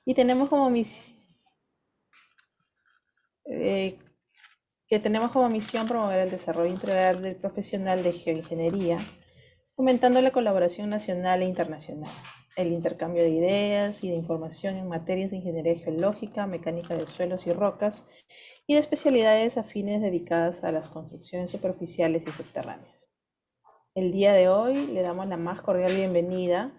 Y tenemos como eh, que tenemos como misión promover el desarrollo integral del profesional de geoingeniería, fomentando la colaboración nacional e internacional, el intercambio de ideas y de información en materias de ingeniería geológica, mecánica de suelos y rocas, y de especialidades afines dedicadas a las construcciones superficiales y subterráneas. El día de hoy le damos la más cordial bienvenida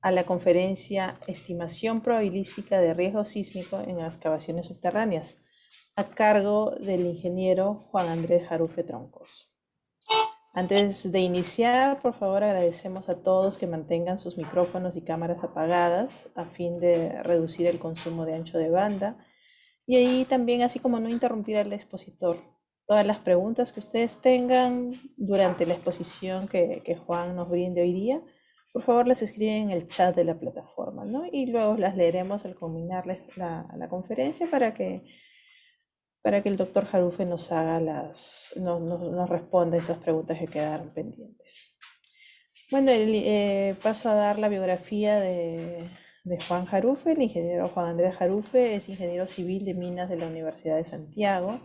a la conferencia Estimación probabilística de riesgo sísmico en excavaciones subterráneas, a cargo del ingeniero Juan Andrés Jarufe Troncoso. Antes de iniciar, por favor, agradecemos a todos que mantengan sus micrófonos y cámaras apagadas a fin de reducir el consumo de ancho de banda y ahí también, así como no interrumpir al expositor. Todas las preguntas que ustedes tengan durante la exposición que Juan nos brinde hoy día, por favor las escriben en el chat de la plataforma, ¿no? Y luego las leeremos al culminar la conferencia para que el doctor Jarufe nos haga nos responda esas preguntas que quedaron pendientes. Bueno, paso a dar la biografía de Juan Jarufe. El ingeniero Juan Andrés Jarufe es ingeniero civil de minas de la Universidad de Santiago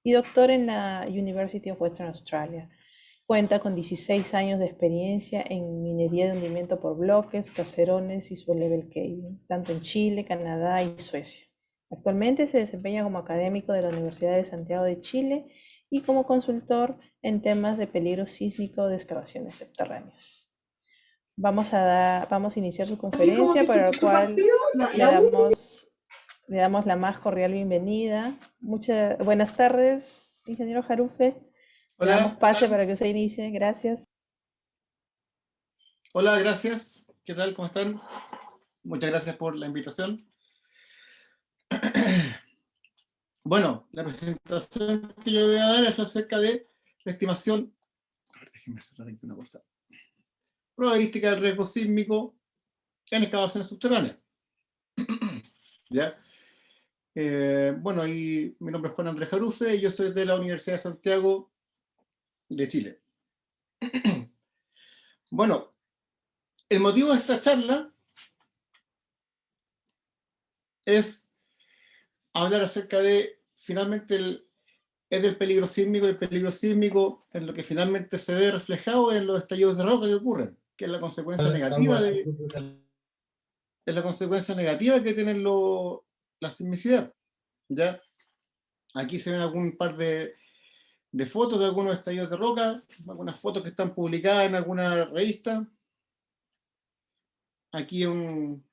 y doctor en la University of Western Australia. Cuenta con 16 años de experiencia en minería de hundimiento por bloques, caserones y sublevel caving, tanto en Chile, Canadá y Suecia. Actualmente se desempeña como académico de la Universidad de Santiago de Chile y como consultor en temas de peligro sísmico de excavaciones subterráneas. Vamos a iniciar su Así como conferencia, que para lo su cual partido, le damos, le damos la más cordial bienvenida. Muchas buenas tardes, ingeniero Jarufe. Le damos Hola, ¿qué pase tal? para que usted inicie. Gracias. Hola, gracias. ¿Qué tal? ¿Cómo están? Muchas gracias por la invitación. Bueno, la presentación que yo voy a dar es acerca de la estimación, a ver, déjenme cerrar aquí una cosa, probabilística del riesgo sísmico en excavaciones subterráneas. ¿Ya? Bueno, y mi nombre es Juan Andrés Jarufe y yo soy de la Universidad de Santiago de Chile. Bueno, el motivo de esta charla es hablar acerca de, finalmente, es del peligro sísmico, y el peligro sísmico es lo que finalmente se ve reflejado en los estallidos de roca que ocurren, que es la consecuencia negativa es la consecuencia negativa que tienen la sismicidad. ¿Ya? Aquí se ven algún par de fotos de algunos estallidos de roca, algunas fotos que están publicadas en alguna revista. Aquí un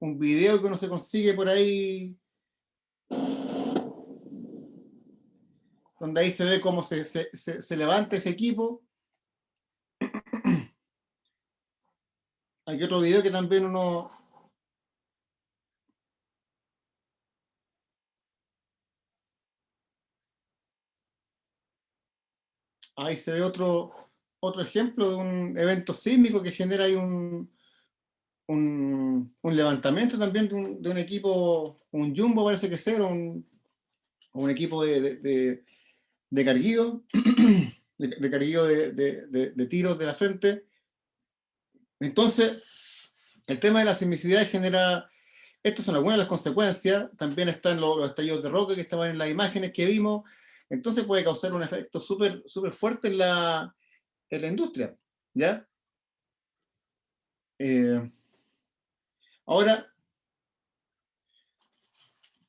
video que uno se consigue por ahí, donde ahí se ve cómo se levanta ese equipo. Hay otro video que también uno... Ahí se ve otro ejemplo de un evento sísmico que genera ahí un levantamiento también de un equipo, un jumbo parece que ser, un equipo de carguío, de carguío de tiros de la frente. Entonces, el tema de la sismicidad genera, estas son algunas de las consecuencias, también están los estallidos de roca que estaban en las imágenes que vimos, entonces puede causar un efecto súper fuerte en la industria, ¿ya? Eh, Ahora,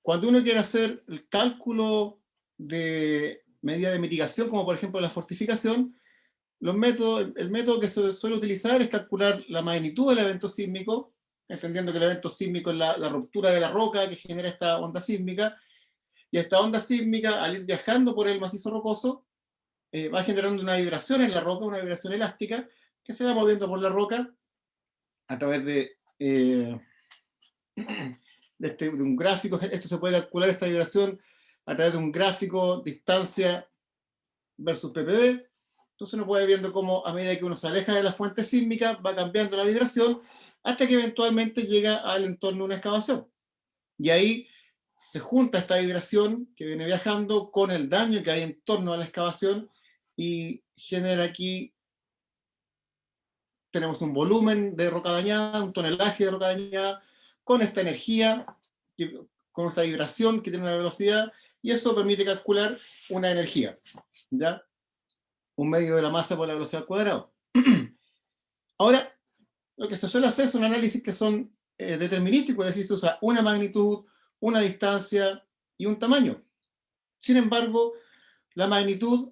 cuando uno quiere hacer el cálculo de medida de mitigación, como por ejemplo la fortificación, el método que se suele utilizar es calcular la magnitud del evento sísmico, entendiendo que el evento sísmico es la ruptura de la roca que genera esta onda sísmica, y esta onda sísmica, al ir viajando por el macizo rocoso, va generando una vibración en la roca, una vibración elástica, que se va moviendo por la roca a través de un gráfico. Esto se puede calcular, esta vibración, a través de un gráfico, distancia versus ppb. Entonces uno puede viendo cómo a medida que uno se aleja de la fuente sísmica va cambiando la vibración hasta que eventualmente llega al entorno de una excavación. Y ahí se junta esta vibración que viene viajando con el daño que hay en torno a la excavación y genera aquí, tenemos un volumen de roca dañada, un tonelaje de roca dañada, con esta energía, con esta vibración que tiene una velocidad, y eso permite calcular una energía, ¿ya? Un medio de la masa por la velocidad al cuadrado. Ahora, lo que se suele hacer son análisis que son determinísticos, es decir, se usa una magnitud, una distancia y un tamaño. Sin embargo, la magnitud,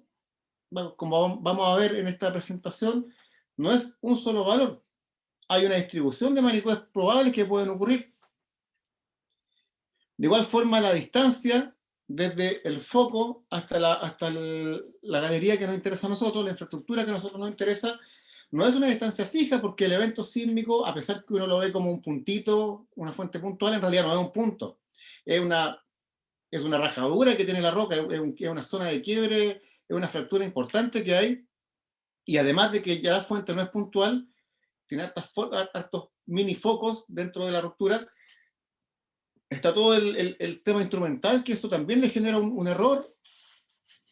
como vamos a ver en esta presentación, no es un solo valor. Hay una distribución de magnitudes probables que pueden ocurrir. De igual forma, la distancia desde el foco hasta la galería que nos interesa a nosotros, la infraestructura que a nosotros nos interesa, no es una distancia fija, porque el evento sísmico, a pesar que uno lo ve como un puntito, una fuente puntual, en realidad no es un punto. Es una rajadura que tiene la roca, es una zona de quiebre, es una fractura importante que hay, y además de que ya la fuente no es puntual, tiene hartos mini focos dentro de la ruptura. Está todo el tema instrumental, que eso también le genera un error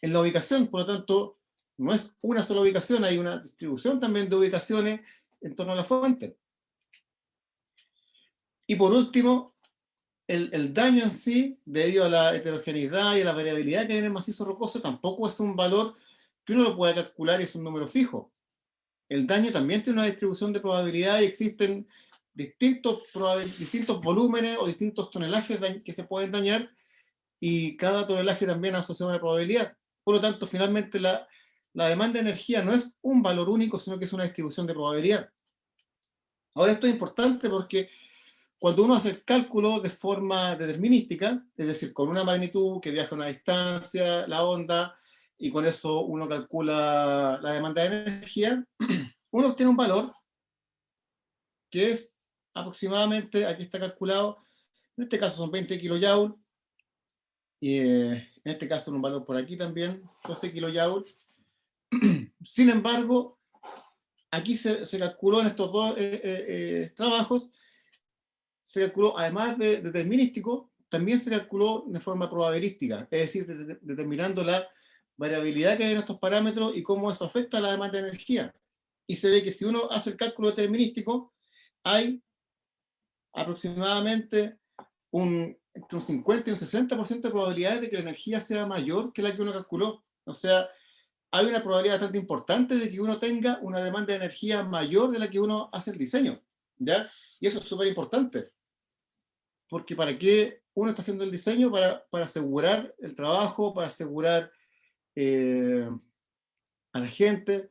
en la ubicación. Por lo tanto, no es una sola ubicación, hay una distribución también de ubicaciones en torno a la fuente. Y por último, el daño en sí, debido a la heterogeneidad y a la variabilidad que hay en el macizo rocoso, tampoco es un valor que uno lo pueda calcular y es un número fijo. El daño también tiene una distribución de probabilidad y existen distintos volúmenes o distintos tonelajes que se pueden dañar, y cada tonelaje también asocia una probabilidad. Por lo tanto, finalmente la demanda de energía no es un valor único, sino que es una distribución de probabilidad. Ahora, esto es importante porque cuando uno hace el cálculo de forma determinística, es decir, con una magnitud que viaja a una distancia, la onda, y con eso uno calcula la demanda de energía, uno obtiene un valor que es aproximadamente, aquí está calculado, en este caso son 20 kilojoules, y en este caso un valor por aquí también, 12 kilojoules. Sin embargo, aquí se calculó en estos dos trabajos, se calculó, además de determinístico, también se calculó de forma probabilística, es decir, determinando la variabilidad que hay en estos parámetros y cómo eso afecta a la demanda de energía. Y se ve que si uno hace el cálculo determinístico, hay aproximadamente entre un 50 y un 60% de probabilidades de que la energía sea mayor que la que uno calculó. O sea, hay una probabilidad bastante importante de que uno tenga una demanda de energía mayor de la que uno hace el diseño, ¿ya? Y eso es súper importante, porque ¿para qué uno está haciendo el diseño? Para asegurar el trabajo, para asegurar a la gente.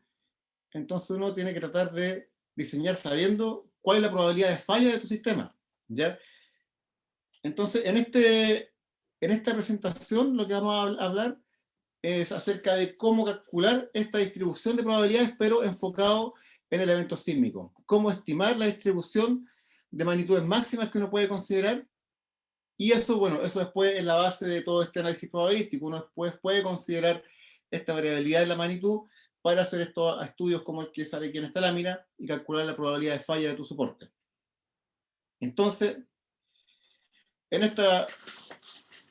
Entonces uno tiene que tratar de diseñar sabiendo cuál es la probabilidad de falla de tu sistema, ¿ya? Entonces, en esta presentación lo que vamos a hablar es acerca de cómo calcular esta distribución de probabilidades, pero enfocado en el evento sísmico. Cómo estimar la distribución de magnitudes máximas que uno puede considerar. Y eso, bueno, eso después es la base de todo este análisis probabilístico. Uno después puede considerar esta variabilidad de la magnitud para hacer estos estudios como el que sale aquí en esta lámina y calcular la probabilidad de falla de tu soporte. Entonces, en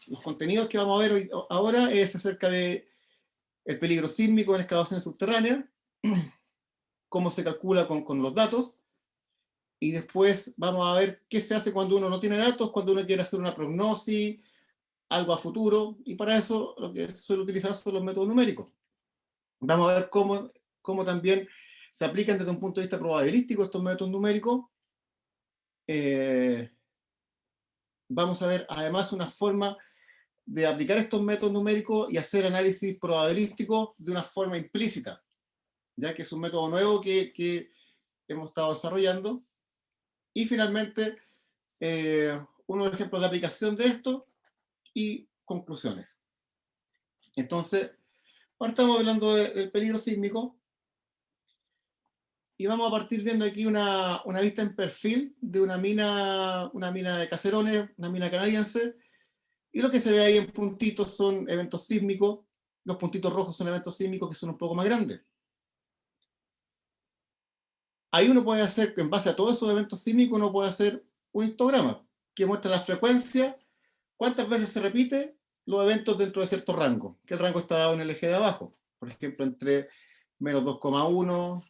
los contenidos que vamos a ver ahora es acerca de el peligro sísmico en excavaciones subterráneas, cómo se calcula con los datos, y después vamos a ver qué se hace cuando uno no tiene datos, cuando uno quiere hacer una prognosis, algo a futuro, y para eso lo que se suele utilizar son los métodos numéricos. Vamos a ver cómo también se aplican desde un punto de vista probabilístico estos métodos numéricos. Vamos a ver además una forma de aplicar estos métodos numéricos y hacer análisis probabilístico de una forma implícita, ya que es un método nuevo que hemos estado desarrollando. Y finalmente, unos ejemplos de aplicación de esto y conclusiones. Entonces, ahora estamos hablando del peligro sísmico y vamos a partir viendo aquí una vista en perfil de una mina de Caserones, una mina canadiense, y lo que se ve ahí en puntitos son eventos sísmicos. Los puntitos rojos son eventos sísmicos que son un poco más grandes. Ahí uno puede hacer, en base a todos esos eventos sísmicos, uno puede hacer un histograma que muestra la frecuencia, cuántas veces se repite los eventos dentro de cierto rango, que el rango está dado en el eje de abajo. Por ejemplo, entre menos 2,1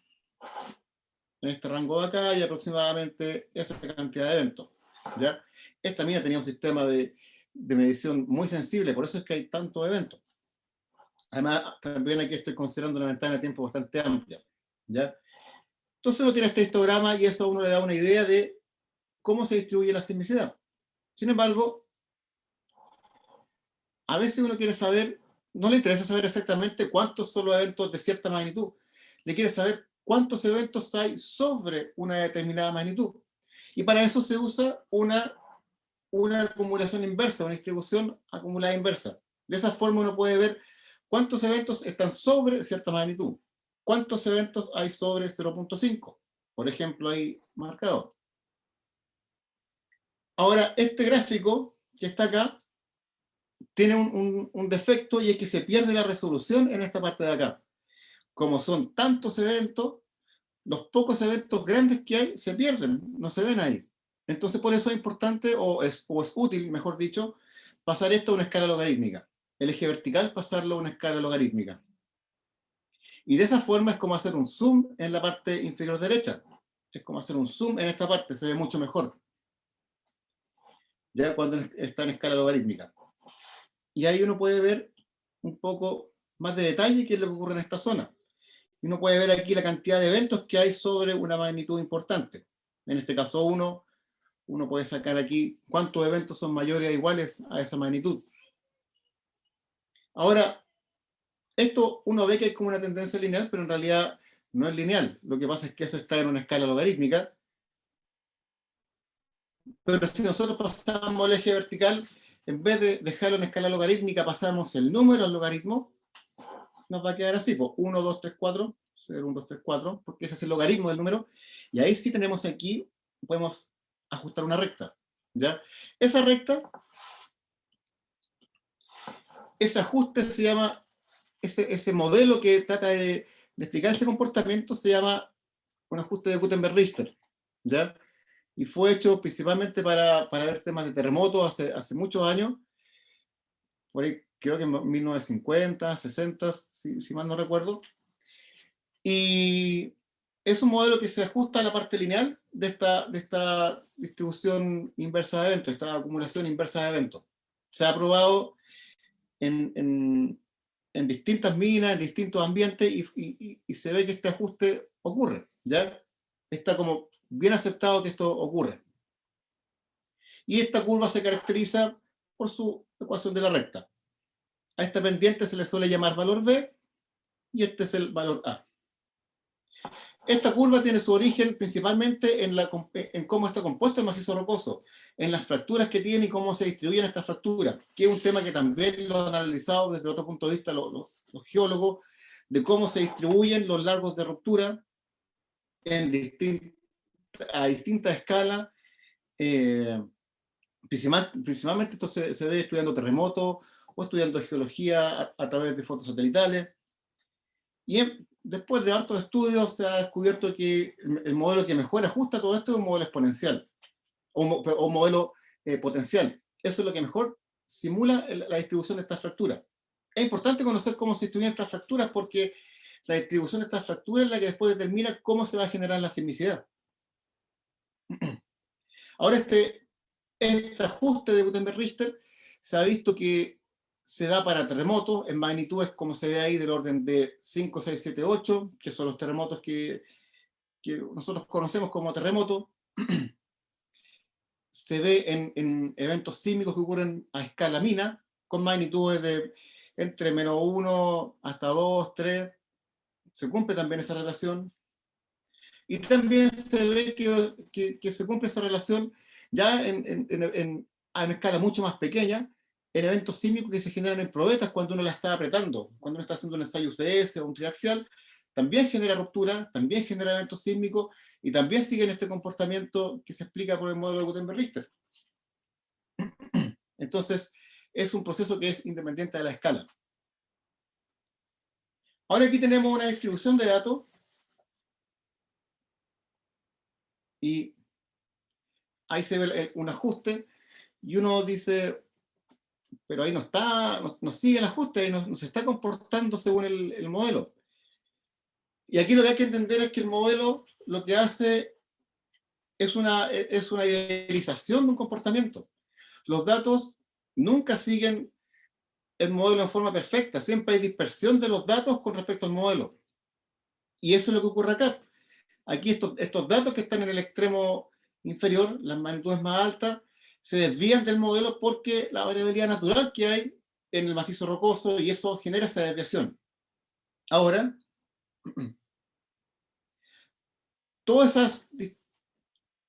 en este rango de acá y aproximadamente esa cantidad de eventos. ¿ya? Esta mina tenía un sistema de medición muy sensible, por eso es que hay tantos eventos. Además, también aquí estoy considerando una ventana de tiempo bastante amplia, ¿ya? Entonces uno tiene este histograma y eso a uno le da una idea de cómo se distribuye la sismicidad. Sin embargo, a veces uno quiere saber, no le interesa saber exactamente cuántos son los eventos de cierta magnitud, le quiere saber cuántos eventos hay sobre una determinada magnitud. Y para eso se usa una acumulación inversa, una distribución acumulada inversa. De esa forma uno puede ver cuántos eventos están sobre cierta magnitud, cuántos eventos hay sobre 0.5, por ejemplo, ahí marcado. Ahora, este gráfico que está acá tiene un defecto y es que se pierde la resolución en esta parte de acá. Como son tantos eventos, los pocos eventos grandes que hay se pierden, no se ven ahí. Entonces, por eso es importante, o es útil, mejor dicho, pasar esto a una escala logarítmica. El eje vertical, pasarlo a una escala logarítmica. Y de esa forma es como hacer un zoom en la parte inferior derecha. Es como hacer un zoom en esta parte, se ve mucho mejor. Ya cuando está en escala logarítmica. Y ahí uno puede ver un poco más de detalle qué es lo que ocurre en esta zona. Y uno puede ver aquí la cantidad de eventos que hay sobre una magnitud importante. En este caso uno puede sacar aquí cuántos eventos son mayores o iguales a esa magnitud. Ahora, esto uno ve que es como una tendencia lineal, pero en realidad no es lineal. Lo que pasa es que eso está en una escala logarítmica. Pero si nosotros pasamos el eje vertical, en vez de dejarlo en escala logarítmica, pasamos el número al logaritmo, nos va a quedar así, pues 1, 2, 3, 4, 0, 1, 2, 3, 4, porque ese es el logaritmo del número, y ahí sí tenemos aquí, podemos ajustar una recta, ¿ya? Esa recta, ese ajuste se llama, ese modelo que trata de explicar ese comportamiento se llama un ajuste de Gutenberg-Richter, ¿ya? Y fue hecho principalmente para ver temas de terremotos hace muchos años, por ahí creo que en 1950, 60, si mal no recuerdo. Y es un modelo que se ajusta a la parte lineal de esta distribución inversa de eventos, esta acumulación inversa de eventos. Se ha probado en distintas minas, en distintos ambientes, y se ve que este ajuste ocurre, ¿ya? Está como bien aceptado que esto ocurre. Y esta curva se caracteriza por su ecuación de la recta. A esta pendiente se le suele llamar valor B, y este es el valor A. Esta curva tiene su origen principalmente en cómo está compuesto el macizo rocoso, en las fracturas que tiene y cómo se distribuyen estas fracturas, que es un tema que también lo han analizado desde otro punto de vista los geólogos, de cómo se distribuyen los largos de ruptura a distintas escalas. Principalmente esto se ve estudiando terremotos o estudiando geología a través de fotos satelitales. Y después de hartos estudios se ha descubierto que el modelo que mejor ajusta todo esto es un modelo exponencial o un modelo potencial. Eso es lo que mejor simula la distribución de estas fracturas. Es importante conocer cómo se distribuyen estas fracturas porque la distribución de estas fracturas es la que después determina cómo se va a generar la sismicidad. Ahora este ajuste de Gutenberg-Richter se ha visto que se da para terremotos en magnitudes, como se ve ahí, del orden de 5, 6, 7, 8, que son los terremotos que nosotros conocemos como terremotos. Se ve en eventos sísmicos que ocurren a escala mina, con magnitudes de entre menos 1 hasta 2, 3. Se cumple también esa relación. Y también se ve que se cumple esa relación ya a una escala mucho más pequeña, en eventos sísmicos que se generan en probetas cuando uno la está apretando, cuando uno está haciendo un ensayo UCS o un triaxial, también genera ruptura, también genera eventos sísmicos y también siguen este comportamiento que se explica por el modelo de Gutenberg-Richter. Entonces, es un proceso que es independiente de la escala. Ahora aquí tenemos una distribución de datos y ahí se ve un ajuste y uno dice, pero ahí no está, no sigue el ajuste, ahí no se está comportando según el modelo. Y aquí lo que hay que entender es que el modelo lo que hace es una idealización de un comportamiento. Los datos nunca siguen el modelo en forma perfecta, siempre hay dispersión de los datos con respecto al modelo. Y eso es lo que ocurre acá. Aquí estos datos que están en el extremo inferior, las magnitudes más altas, se desvían del modelo porque la variabilidad natural que hay en el macizo rocoso, y eso genera esa desviación. Ahora, todas esas,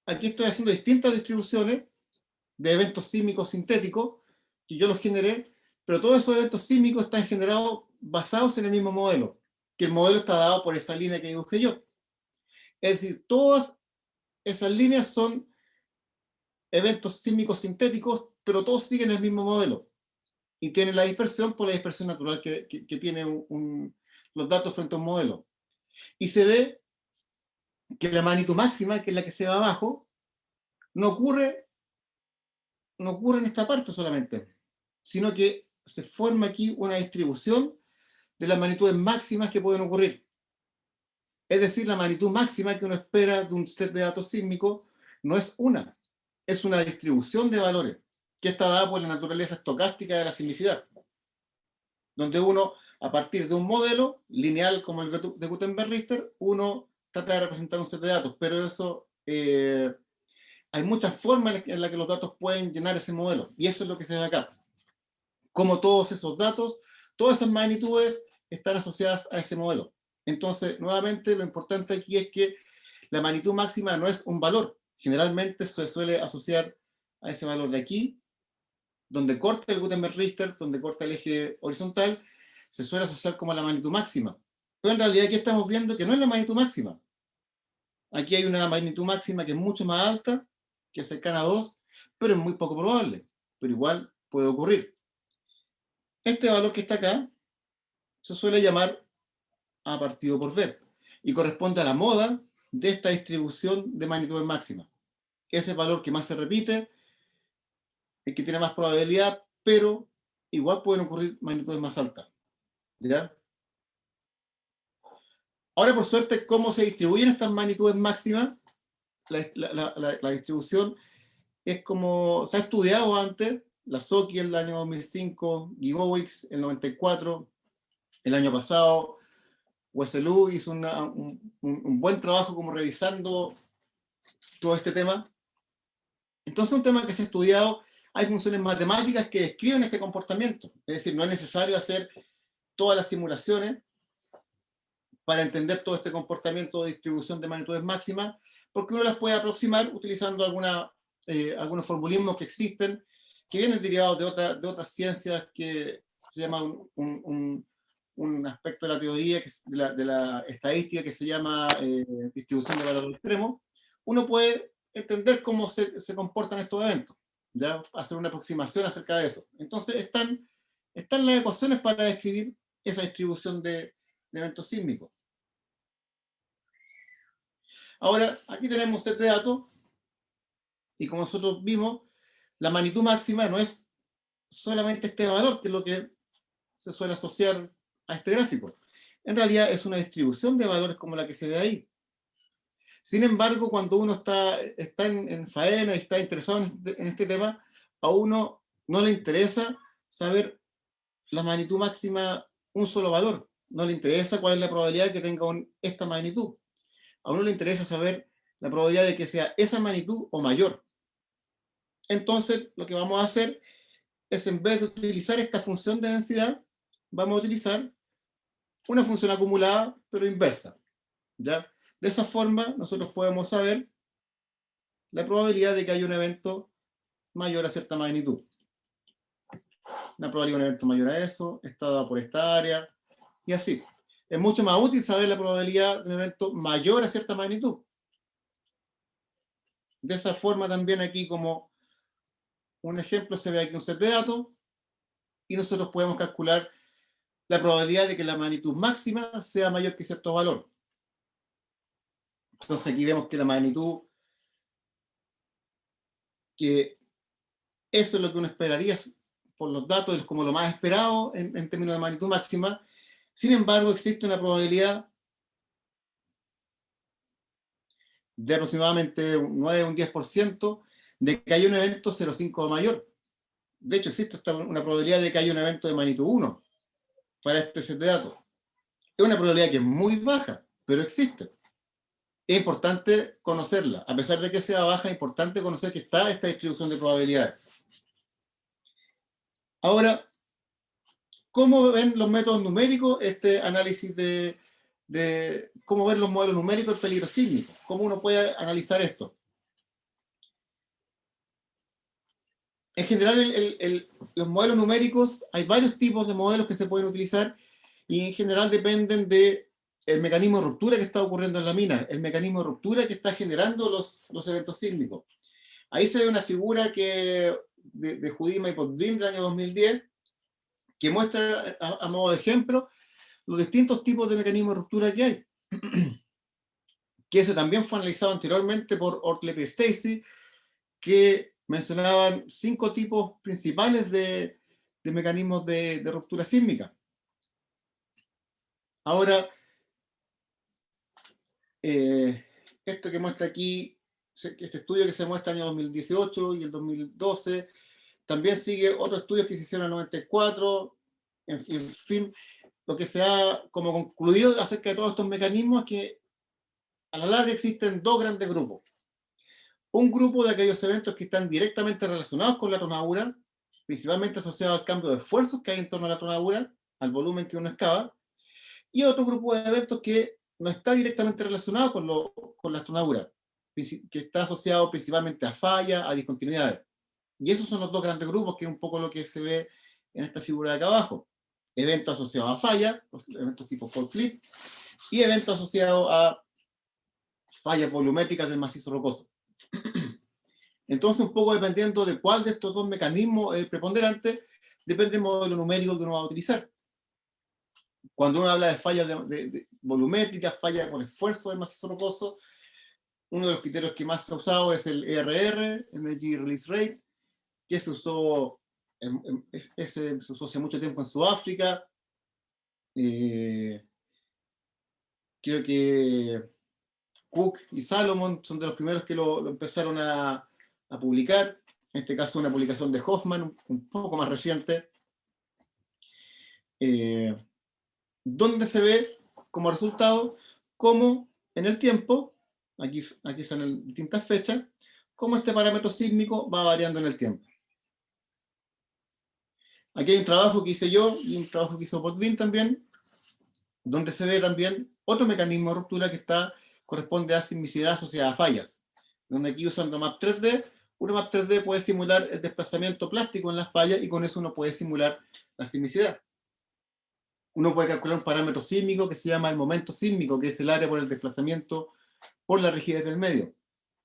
aquí estoy haciendo distintas distribuciones de eventos sísmicos sintéticos que yo los generé, pero todos esos eventos sísmicos están generados basados en el mismo modelo, que el modelo está dado por esa línea que dibujé yo. Es decir, todas esas líneas son eventos sísmicos sintéticos, pero todos siguen el mismo modelo y tienen la dispersión por la dispersión natural que tiene los datos frente a un modelo. Y se ve que la magnitud máxima, que es la que se va abajo, no ocurre en esta parte solamente, sino que se forma aquí una distribución de las magnitudes máximas que pueden ocurrir. Es decir, la magnitud máxima que uno espera de un set de datos sísmicos no es una, es una distribución de valores que está dada por la naturaleza estocástica de la sismicidad, donde uno, a partir de un modelo lineal como el de Gutenberg-Richter, uno trata de representar un set de datos, pero eso, hay muchas formas en las que los datos pueden llenar ese modelo, y eso es lo que se ve acá. Como todos esos datos, todas esas magnitudes están asociadas a ese modelo. Entonces, nuevamente, lo importante aquí es que la magnitud máxima no es un valor. Generalmente se suele asociar a ese valor de aquí, donde corta el Gutenberg-Richter, donde corta el eje horizontal, se suele asociar como la magnitud máxima. Pero en realidad aquí estamos viendo que no es la magnitud máxima. Aquí hay una magnitud máxima que es mucho más alta, que es cercana a 2, pero es muy poco probable. Pero igual puede ocurrir. Este valor que está acá se suele llamar A partido por B y corresponde a la moda de esta distribución de magnitudes máximas. Es el valor que más se repite, el que tiene más probabilidad, pero igual pueden ocurrir magnitudes más altas. ¿Ya? Ahora, por suerte, ¿cómo se distribuyen estas magnitudes máximas? La distribución es como se ha estudiado antes, la SOCI en el año 2005, Gibowicz en el 94, el año pasado, Weselu hizo un buen trabajo como revisando todo este tema. Entonces, un tema que se ha estudiado, hay funciones matemáticas que describen este comportamiento. Es decir, no es necesario hacer todas las simulaciones para entender todo este comportamiento de distribución de magnitudes máximas, porque uno las puede aproximar utilizando algunos formulismos que existen, que vienen derivados de otras ciencias que se llama un aspecto de la teoría, de la estadística, que se llama distribución de valores extremos. Uno puede entender cómo se comportan estos eventos, ya hacer una aproximación acerca de eso. Entonces están las ecuaciones para describir esa distribución de eventos sísmicos. Ahora, aquí tenemos un set de datos, y como nosotros vimos, la magnitud máxima no es solamente este valor, que es lo que se suele asociar a este gráfico. En realidad es una distribución de valores como la que se ve ahí. Sin embargo, cuando uno está en faena y está interesado en este tema, a uno no le interesa saber la magnitud máxima, un solo valor. No le interesa cuál es la probabilidad de que tenga esta magnitud. A uno le interesa saber la probabilidad de que sea esa magnitud o mayor. Entonces, lo que vamos a hacer es, en vez de utilizar esta función de densidad, vamos a utilizar una función acumulada, pero inversa. ¿Ya? De esa forma, nosotros podemos saber la probabilidad de que haya un evento mayor a cierta magnitud. La probabilidad de un evento mayor a eso está dada por esta área, y así. Es mucho más útil saber la probabilidad de un evento mayor a cierta magnitud. De esa forma también aquí, como un ejemplo, se ve aquí un set de datos, y nosotros podemos calcular la probabilidad de que la magnitud máxima sea mayor que cierto valor. Entonces aquí vemos que la magnitud, que eso es lo que uno esperaría por los datos, es como lo más esperado en términos de magnitud máxima. Sin embargo, existe una probabilidad de aproximadamente un 9 o un 10% de que haya un evento 0,5 o mayor. De hecho, existe una probabilidad de que haya un evento de magnitud 1 para este set de datos. Es una probabilidad que es muy baja, pero existe. Es importante conocerla. A pesar de que sea baja, es importante conocer que está esta distribución de probabilidades. Ahora, ¿cómo ven los métodos numéricos este análisis de cómo ver los modelos numéricos del peligro sísmico? ¿Cómo uno puede analizar esto? En general, los modelos numéricos, hay varios tipos de modelos que se pueden utilizar y en general dependen del mecanismo de ruptura que está ocurriendo en la mina, el mecanismo de ruptura que está generando los eventos sísmicos. Ahí se ve una figura de Judima y Potvin del año 2010 que muestra a modo de ejemplo los distintos tipos de mecanismos de ruptura que hay. Que eso también fue analizado anteriormente por Ortleb y Stacy, que mencionaban 5 tipos principales de mecanismos de ruptura sísmica. Ahora, esto que muestra aquí, este estudio que se muestra en el año 2018 y el 2012, también sigue otros estudios que se hicieron en el 94, en fin, lo que se ha como concluido acerca de todos estos mecanismos es que a la larga existen 2 grandes grupos. Un grupo de aquellos eventos que están directamente relacionados con la tronadura, principalmente asociados al cambio de esfuerzos que hay en torno a la tronadura, al volumen que uno excava, y otro grupo de eventos que no está directamente relacionado con la tronadura, que está asociado principalmente a fallas, a discontinuidades. Y esos son los 2 grandes grupos, que es un poco lo que se ve en esta figura de acá abajo. Eventos asociados a fallas, eventos tipo fault slip, y eventos asociados a fallas volumétricas del macizo rocoso. Entonces, un poco dependiendo de cuál de estos 2 mecanismos es preponderante, depende del modelo numérico que uno va a utilizar. Cuando uno habla de fallas de volumétricas, fallas por esfuerzo del macizo rocoso, uno de los criterios que más se ha usado es el ERR, Energy Release Rate, que se usó, se usó hace mucho tiempo en Sudáfrica. Creo que Cook y Salomon son de los primeros que lo empezaron a publicar. En este caso, una publicación de Hoffman, un poco más reciente, donde se ve como resultado cómo en el tiempo, aquí están en distintas fechas, cómo este parámetro sísmico va variando en el tiempo. Aquí hay un trabajo que hice yo y un trabajo que hizo Potvin también, donde se ve también otro mecanismo de ruptura que corresponde a sismicidad asociada a fallas, donde aquí usando map 3D, una map 3D puede simular el desplazamiento plástico en las fallas y con eso uno puede simular la sismicidad. Uno puede calcular un parámetro sísmico que se llama el momento sísmico, que es el área por el desplazamiento por la rigidez del medio.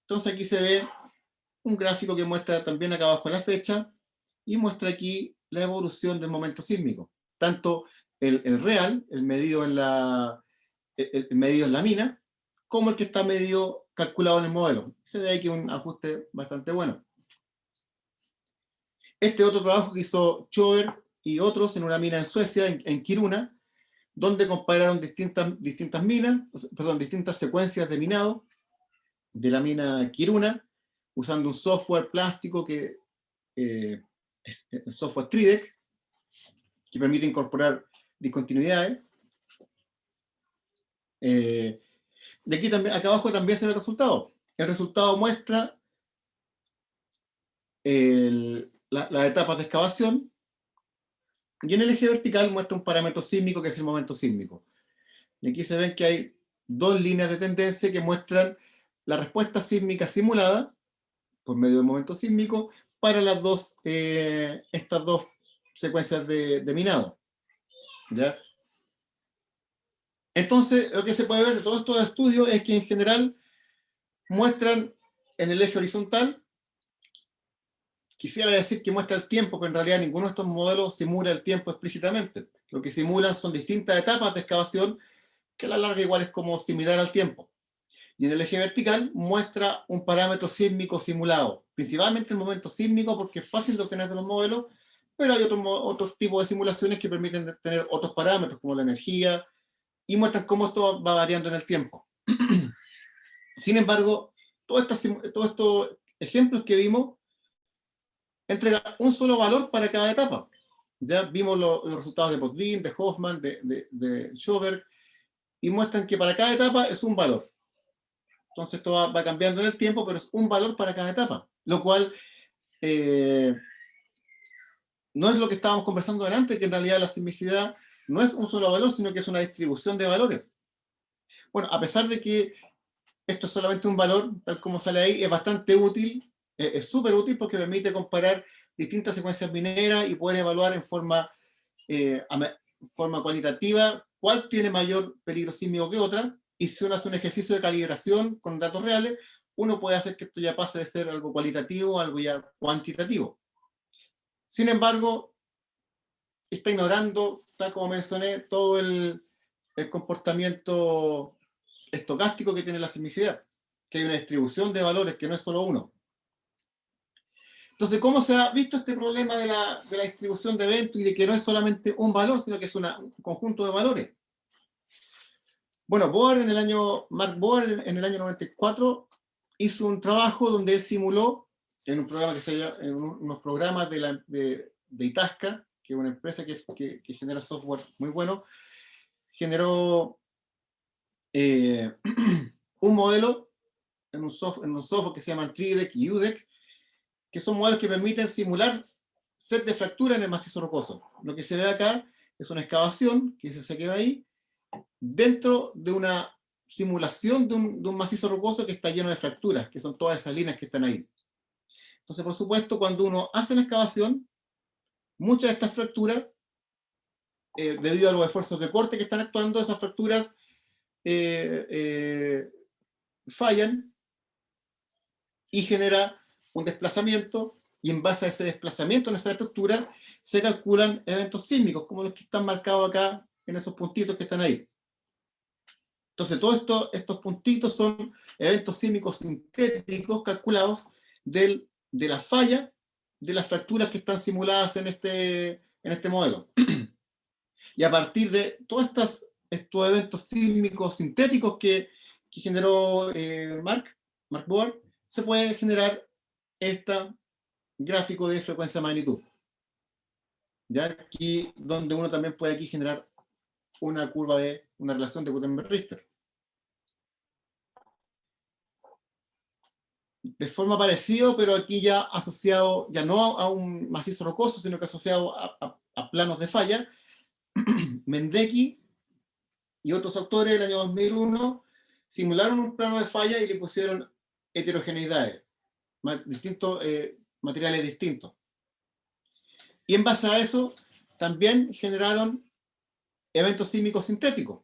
Entonces aquí se ve un gráfico que muestra también acá abajo la fecha y muestra aquí la evolución del momento sísmico. Tanto el real, el medido en la mina, como el que está medido calculado en el modelo. Se ve aquí un ajuste bastante bueno. Este otro trabajo que hizo Schober y otros en una mina en Suecia, en Kiruna, donde compararon distintas minas, perdón, distintas secuencias de minado de la mina Kiruna, usando un software plástico que es el software Tridec, que permite incorporar discontinuidades. De aquí también, acá abajo también se ve el resultado. El resultado muestra las etapas de excavación, y en el eje vertical muestra un parámetro sísmico que es el momento sísmico. Y aquí se ven que hay 2 líneas de tendencia que muestran la respuesta sísmica simulada por medio del momento sísmico para estas dos secuencias de minado. ¿Ya? Entonces, lo que se puede ver de todos estos estudios es que en general muestran en el eje horizontal, quisiera decir que muestra el tiempo, pero en realidad ninguno de estos modelos simula el tiempo explícitamente. Lo que simulan son distintas etapas de excavación que a la larga igual es como similar al tiempo. Y en el eje vertical muestra un parámetro sísmico simulado, principalmente el momento sísmico porque es fácil de obtener de los modelos, pero hay otros tipos de simulaciones que permiten tener otros parámetros como la energía y muestran cómo esto va variando en el tiempo. Sin embargo, todos estos ejemplos que vimos entregan un solo valor para cada etapa. Ya vimos los resultados de Potvin, de Hoffman, de Schoberg, y muestran que para cada etapa es un valor. Entonces esto va cambiando en el tiempo, pero es un valor para cada etapa, lo cual no es lo que estábamos conversando delante, que en realidad la sismicidad no es un solo valor, sino que es una distribución de valores. Bueno, a pesar de que esto es solamente un valor, tal como sale ahí, es bastante útil, es súper útil porque permite comparar distintas secuencias mineras y poder evaluar en forma cualitativa cuál tiene mayor peligro sísmico que otra, y si uno hace un ejercicio de calibración con datos reales, uno puede hacer que esto ya pase de ser algo cualitativo a algo ya cuantitativo. Sin embargo, está ignorando, tal como mencioné, todo el comportamiento estocástico que tiene la sismicidad, que hay una distribución de valores que no es solo uno. Entonces, ¿cómo se ha visto este problema de la distribución de eventos y de que no es solamente un valor, sino que es un conjunto de valores? Bueno, Mark Bohr en el año 94 hizo un trabajo donde él simuló en un programa que se llama, en unos programas de Itasca, que es una empresa que genera software muy bueno, generó un modelo en un software que se llama Tridec y UDEC, que son modelos que permiten simular set de fractura en el macizo rocoso. Lo que se ve acá es una excavación que se queda ahí dentro de una simulación de un macizo rocoso que está lleno de fracturas, que son todas esas líneas que están ahí. Entonces, por supuesto, cuando uno hace la excavación, muchas de estas fracturas, debido a los esfuerzos de corte que están actuando, esas fracturas fallan y genera un desplazamiento, y en base a ese desplazamiento en esa estructura se calculan eventos sísmicos, como los que están marcados acá en esos puntitos que están ahí. Entonces, todos estos puntitos son eventos sísmicos sintéticos calculados de la falla de las fracturas que están simuladas en este modelo. Y a partir de todos estos eventos sísmicos sintéticos que generó Mark Bohr, se puede generar este gráfico de frecuencia-magnitud. Ya aquí donde uno también puede aquí generar una curva de una relación de Gutenberg-Richter. De forma parecida, pero aquí ya asociado, ya no a un macizo rocoso, sino que asociado a planos de falla, Mendecki y otros autores del año 2001 simularon un plano de falla y le pusieron heterogeneidades, materiales distintos. Y en base a eso también generaron eventos sísmicos sintéticos,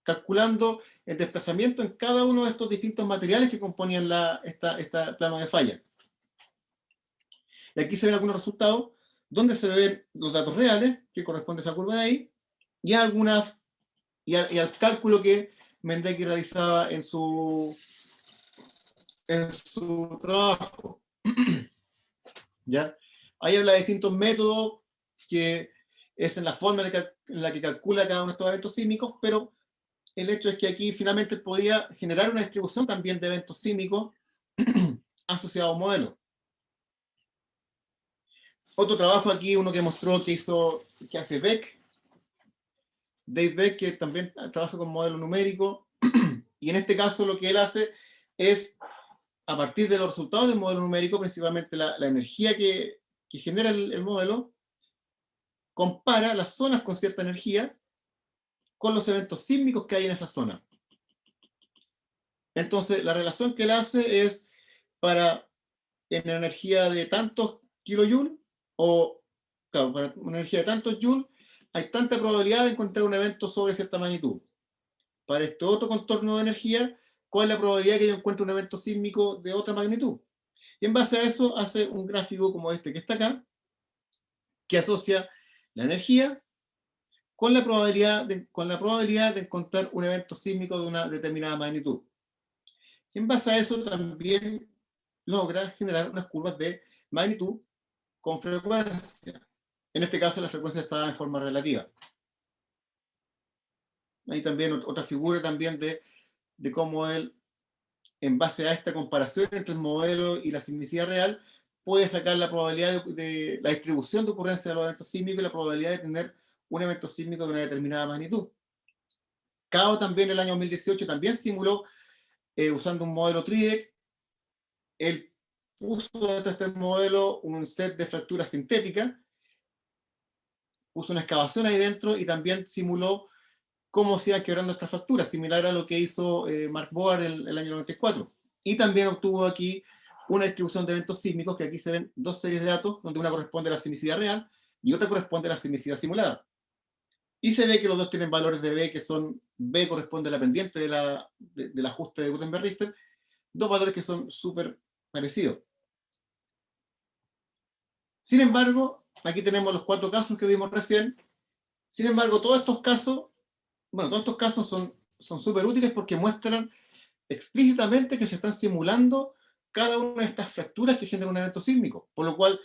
calculando el desplazamiento en cada uno de estos distintos materiales que componían este plano de falla. Y aquí se ven algunos resultados donde se ven los datos reales, que corresponde a esa curva de ahí, y al cálculo que Mendecki realizaba en su trabajo. ¿Ya? Ahí habla de distintos métodos, que es en la forma en la que calcula cada uno de estos eventos sísmicos, pero el hecho es que aquí finalmente podía generar una distribución también de eventos sísmicos asociados a un modelo. Otro trabajo aquí, uno que mostró que hace Beck, Dave Beck, que también trabaja con modelo numérico, y en este caso lo que él hace es, a partir de los resultados del modelo numérico, principalmente la energía que genera el modelo, compara las zonas con cierta energía con los eventos sísmicos que hay en esa zona. Entonces, la relación que él hace es para en energía de tantos kilojoules, o claro, para una energía de tantos joules, hay tanta probabilidad de encontrar un evento sobre cierta magnitud. Para este otro contorno de energía, ¿cuál es la probabilidad que yo encuentre un evento sísmico de otra magnitud? Y en base a eso hace un gráfico como este que está acá, que asocia la energía con la probabilidad de encontrar un evento sísmico de una determinada magnitud. Y en base a eso también logra generar unas curvas de magnitud con frecuencia. En este caso la frecuencia está en forma relativa. Hay también otra figura también de de cómo él, en base a esta comparación entre el modelo y la sismicidad real, puede sacar la probabilidad de la distribución de ocurrencia de los eventos sísmicos y la probabilidad de tener un evento sísmico de una determinada magnitud. Cao también en el año 2018 también simuló, usando un modelo TRIDEC, él puso dentro de este modelo un set de fracturas sintéticas, puso una excavación ahí dentro y también simuló cómo se iban quebrando estas fracturas, similar a lo que hizo Mark Board el año 94. Y también obtuvo aquí una distribución de eventos sísmicos, que aquí se ven dos series de datos, donde una corresponde a la sismicidad real y otra corresponde a la sismicidad simulada. Y se ve que los dos tienen valores de B, que son, B corresponde a la pendiente del ajuste de Gutenberg-Richter, dos valores que son súper parecidos. Sin embargo, aquí tenemos los 4 casos que vimos recién. Sin embargo, todos estos casos son súper útiles porque muestran explícitamente que se están simulando cada una de estas fracturas que generan un evento sísmico. Por lo cual,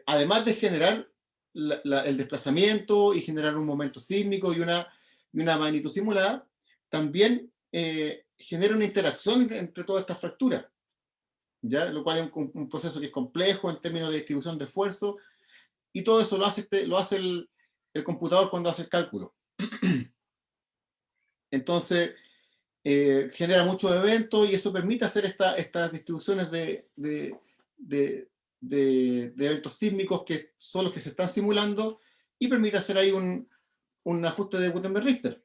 además de generar el desplazamiento y generar un momento sísmico y una magnitud simulada, también genera una interacción entre todas estas fracturas, ¿ya? Lo cual es un proceso que es complejo en términos de distribución de esfuerzo, y todo eso lo hace el computador cuando hace el cálculo. Entonces, genera muchos eventos y eso permite hacer estas distribuciones de eventos sísmicos que son los que se están simulando, y permite hacer ahí un ajuste de Gutenberg-Richter.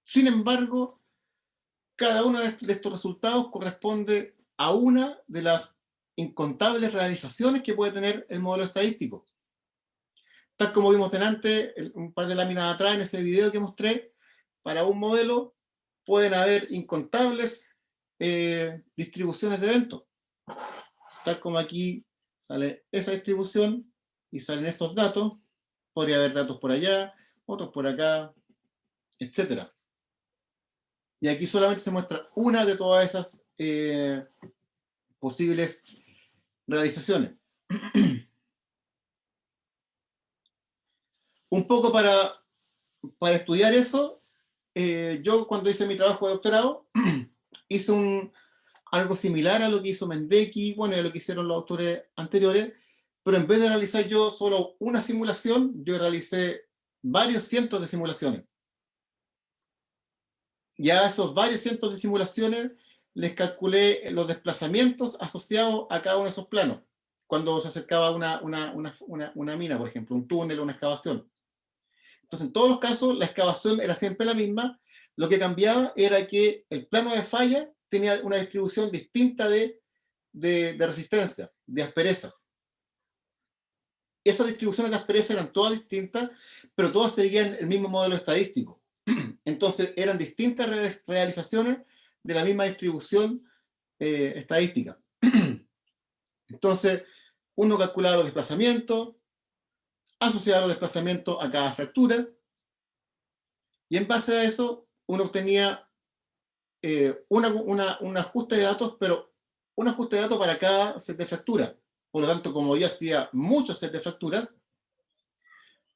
Sin embargo, cada uno de estos resultados corresponde a una de las incontables realizaciones que puede tener el modelo estadístico. Tal como vimos delante, un par de láminas atrás en ese video que mostré, para un modelo pueden haber incontables distribuciones de eventos. Tal como aquí sale esa distribución y salen esos datos, podría haber datos por allá, otros por acá, etc. Y aquí solamente se muestra una de todas esas posibles realizaciones. Un poco para estudiar eso, yo cuando hice mi trabajo de doctorado, hice algo similar a lo que hizo Mendeki, bueno, y a lo que hicieron los autores anteriores, pero en vez de realizar yo solo una simulación, yo realicé varios cientos de simulaciones. Y a esos varios cientos de simulaciones les calculé los desplazamientos asociados a cada uno de esos planos, cuando se acercaba una mina, por ejemplo, un túnel o una excavación. Entonces, en todos los casos, la excavación era siempre la misma. Lo que cambiaba era que el plano de falla tenía una distribución distinta de resistencia, de asperezas. Esas distribuciones de aspereza eran todas distintas, pero todas seguían el mismo modelo estadístico. Entonces, eran distintas realizaciones de la misma distribución estadística. Entonces, uno calculaba los desplazamientos, asociaba los desplazamientos a cada fractura, y en base a eso uno obtenía un ajuste de datos, pero un ajuste de datos para cada set de fracturas. Por lo tanto, como yo hacía muchos sets de fracturas,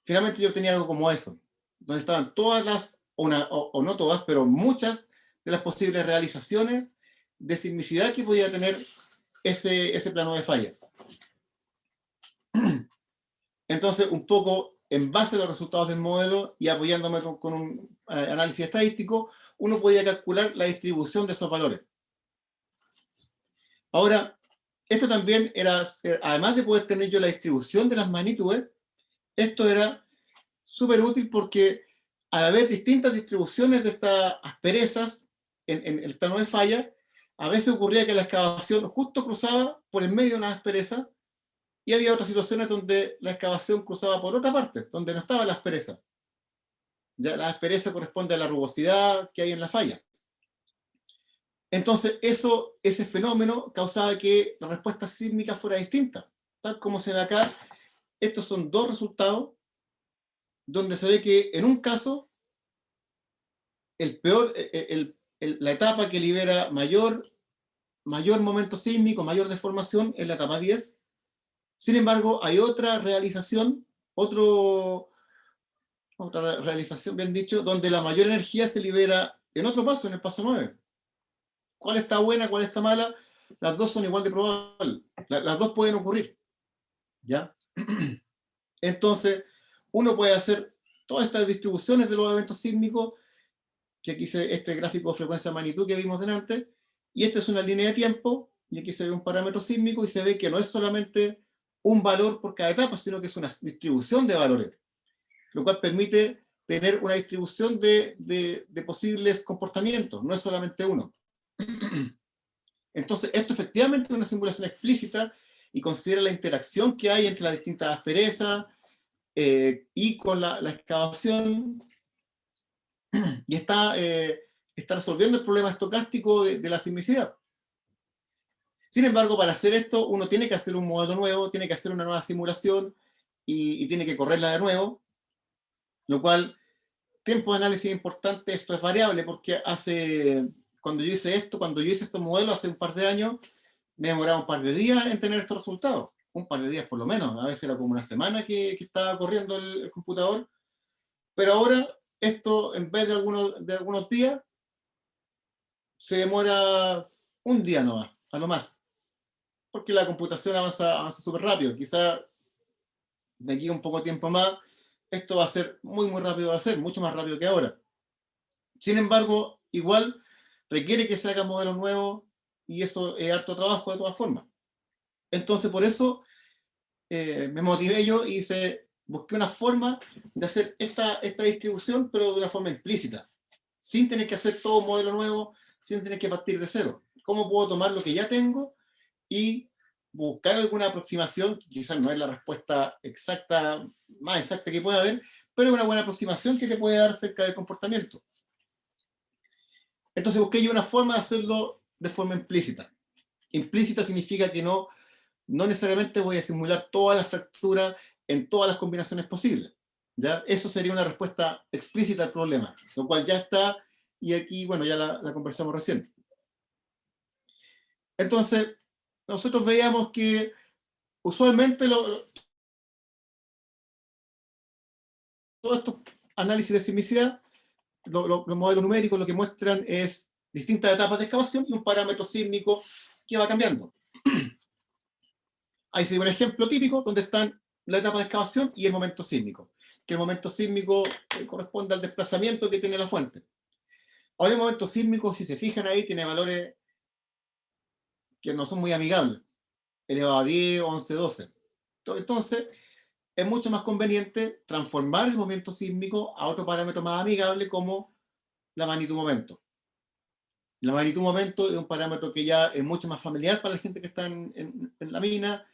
finalmente yo obtenía algo como eso, donde estaban todas las, o no todas, pero muchas de las posibles realizaciones de sismicidad que podía tener ese plano de falla. Entonces, un poco en base a los resultados del modelo y apoyándome con un análisis estadístico, uno podía calcular la distribución de esos valores. Ahora, esto también era, además de poder tener yo la distribución de las magnitudes, esto era súper útil porque al haber distintas distribuciones de estas asperezas en el plano de falla, a veces ocurría que la excavación justo cruzaba por el medio de una aspereza, y había otras situaciones donde la excavación cruzaba por otra parte, donde no estaba la aspereza. Ya la aspereza corresponde a la rugosidad que hay en la falla. Entonces, ese fenómeno causaba que la respuesta sísmica fuera distinta. Tal como se ve acá, estos son dos resultados donde se ve que en un caso, la etapa que libera mayor momento sísmico, mayor deformación, es la etapa 10. Sin embargo, hay otra realización, otra realización, bien dicho, donde la mayor energía se libera en otro paso, en el paso 9. ¿Cuál está buena, cuál está mala? Las dos son igual de probables. Las dos pueden ocurrir, ¿ya? Entonces, uno puede hacer todas estas distribuciones de los eventos sísmicos, que aquí se este gráfico de frecuencia magnitud que vimos delante, y esta es una línea de tiempo, y aquí se ve un parámetro sísmico, y se ve que no es solamente un valor por cada etapa, sino que es una distribución de valores, lo cual permite tener una distribución de posibles comportamientos, no es solamente uno. Entonces, esto efectivamente es una simulación explícita y considera la interacción que hay entre las distintas asperezas y con la excavación, y está resolviendo el problema estocástico de la sismicidad. Sin embargo, para hacer esto, uno tiene que hacer un modelo nuevo, tiene que hacer una nueva simulación y tiene que correrla de nuevo, lo cual, tiempo de análisis importante, esto es variable, porque cuando yo hice estos modelos hace un par de años, me demoraba un par de días en tener estos resultados, un par de días por lo menos, a veces era como una semana que estaba corriendo el computador, pero ahora esto, en vez de algunos días, se demora un día nomás, a lo más, porque la computación avanza súper rápido. Quizá de aquí a un poco de tiempo más, esto va a ser muy rápido de hacer, mucho más rápido que ahora. Sin embargo, igual requiere que se hagan modelos nuevos y eso es harto trabajo de todas formas. Entonces, por eso me motivé yo y busqué una forma de hacer esta distribución, pero de una forma implícita, sin tener que hacer todo un modelo nuevo, sin tener que partir de cero. ¿Cómo puedo tomar lo que ya tengo y buscar alguna aproximación, que quizás no es la respuesta exacta, más exacta que pueda haber, pero es una buena aproximación que te puede dar cerca del comportamiento? Entonces busqué yo una forma de hacerlo de forma implícita. Implícita significa que no necesariamente voy a simular todas las fracturas en todas las combinaciones posibles, ¿ya? Eso sería una respuesta explícita al problema, lo cual ya está, y aquí, bueno, ya la conversamos recién. Entonces, nosotros veíamos que usualmente todos estos análisis de sismicidad, los modelos numéricos lo que muestran es distintas etapas de excavación y un parámetro sísmico que va cambiando. Ahí se ve un ejemplo típico donde están la etapa de excavación y el momento sísmico, que el momento sísmico corresponde al desplazamiento que tiene la fuente. Ahora el momento sísmico, si se fijan ahí, tiene valores que no son muy amigables, elevado a 10, 11, 12. Entonces, es mucho más conveniente transformar el momento sísmico a otro parámetro más amigable como la magnitud momento. La magnitud momento es un parámetro que ya es mucho más familiar para la gente que está en la mina.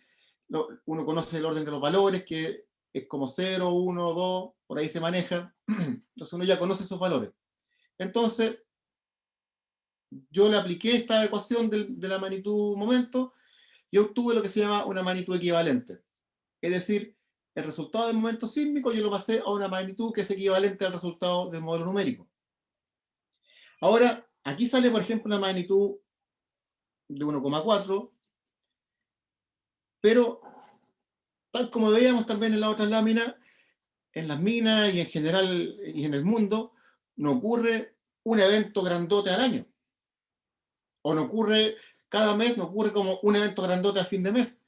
Uno conoce el orden de los valores, que es como 0, 1, 2, por ahí se maneja. Entonces uno ya conoce esos valores. Entonces, yo le apliqué esta ecuación de la magnitud momento y obtuve lo que se llama una magnitud equivalente. Es decir, el resultado del momento sísmico yo lo pasé a una magnitud que es equivalente al resultado del modelo numérico. Ahora, aquí sale, por ejemplo, una magnitud de 1,4, pero tal como veíamos también en la otra lámina, en las minas y en general y en el mundo, no ocurre un evento grandote al año. O no ocurre cada mes, no ocurre como un evento grandote a fin de mes.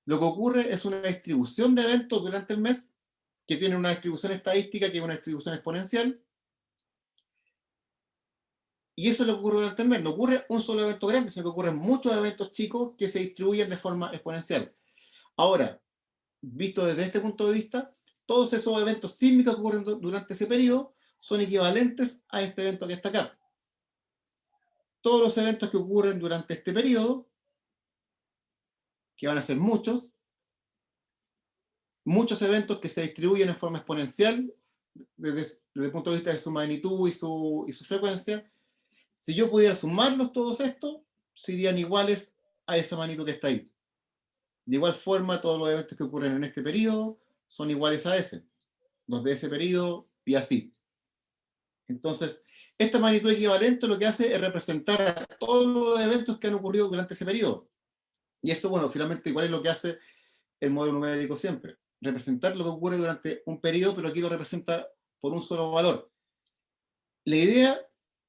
Lo que ocurre es una distribución de eventos durante el mes que tiene una distribución estadística, que es una distribución exponencial. Y eso es lo que ocurre durante el mes. No ocurre un solo evento grande, sino que ocurren muchos eventos chicos que se distribuyen de forma exponencial. Ahora, visto desde este punto de vista, todos esos eventos sísmicos que ocurren durante ese periodo son equivalentes a este evento que está acá. Todos los eventos que ocurren durante este periodo, que van a ser muchos eventos que se distribuyen en forma exponencial desde el punto de vista de su magnitud y su frecuencia, si yo pudiera sumarlos todos estos, serían iguales a esa magnitud que está ahí. De igual forma, todos los eventos que ocurren en este periodo son iguales a ese, los de ese periodo y así. Entonces, esta magnitud equivalente lo que hace es representar a todos los eventos que han ocurrido durante ese periodo. Y eso, bueno, finalmente igual es lo que hace el modelo numérico siempre. Representar lo que ocurre durante un periodo, pero aquí lo representa por un solo valor. La idea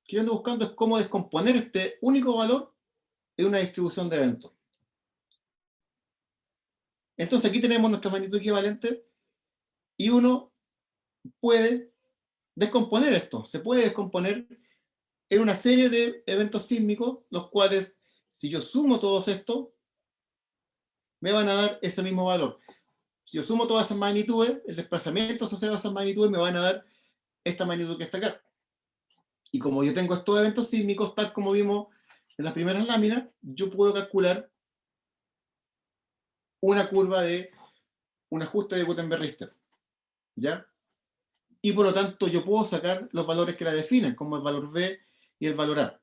que yo ando buscando es cómo descomponer este único valor en una distribución de eventos. Entonces aquí tenemos nuestra magnitud equivalente y uno puede descomponer esto. Se puede descomponer en una serie de eventos sísmicos, los cuales, si yo sumo todos estos, me van a dar ese mismo valor. Si yo sumo todas esas magnitudes, el desplazamiento asociado a esas magnitudes me van a dar esta magnitud que está acá. Y como yo tengo estos eventos sísmicos, tal como vimos en las primeras láminas, yo puedo calcular una curva de un ajuste de Gutenberg-Richter, ¿ya? Y por lo tanto yo puedo sacar los valores que la definen, como el valor B y el valor A.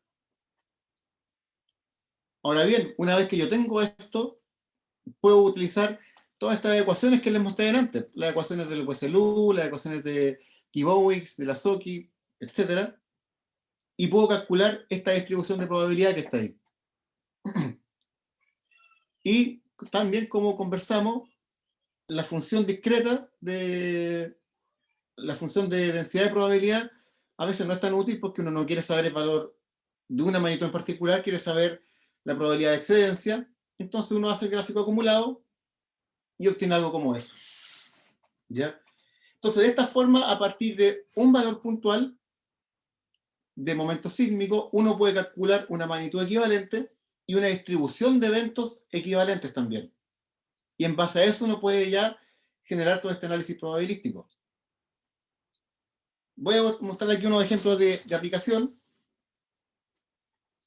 Ahora bien, una vez que yo tengo esto, puedo utilizar todas estas ecuaciones que les mostré antes, las ecuaciones del WSLU, las ecuaciones de Kibowicz, de la Soki, etc. Y puedo calcular esta distribución de probabilidad que está ahí. Y también, como conversamos, la función discreta de la función de densidad de probabilidad a veces no es tan útil porque uno no quiere saber el valor de una magnitud en particular, quiere saber la probabilidad de excedencia. Entonces uno hace el gráfico acumulado y obtiene algo como eso, ¿ya? Entonces, de esta forma, a partir de un valor puntual de momento sísmico, uno puede calcular una magnitud equivalente y una distribución de eventos equivalentes también. Y en base a eso uno puede ya generar todo este análisis probabilístico. Voy a mostrar aquí unos ejemplos de aplicación.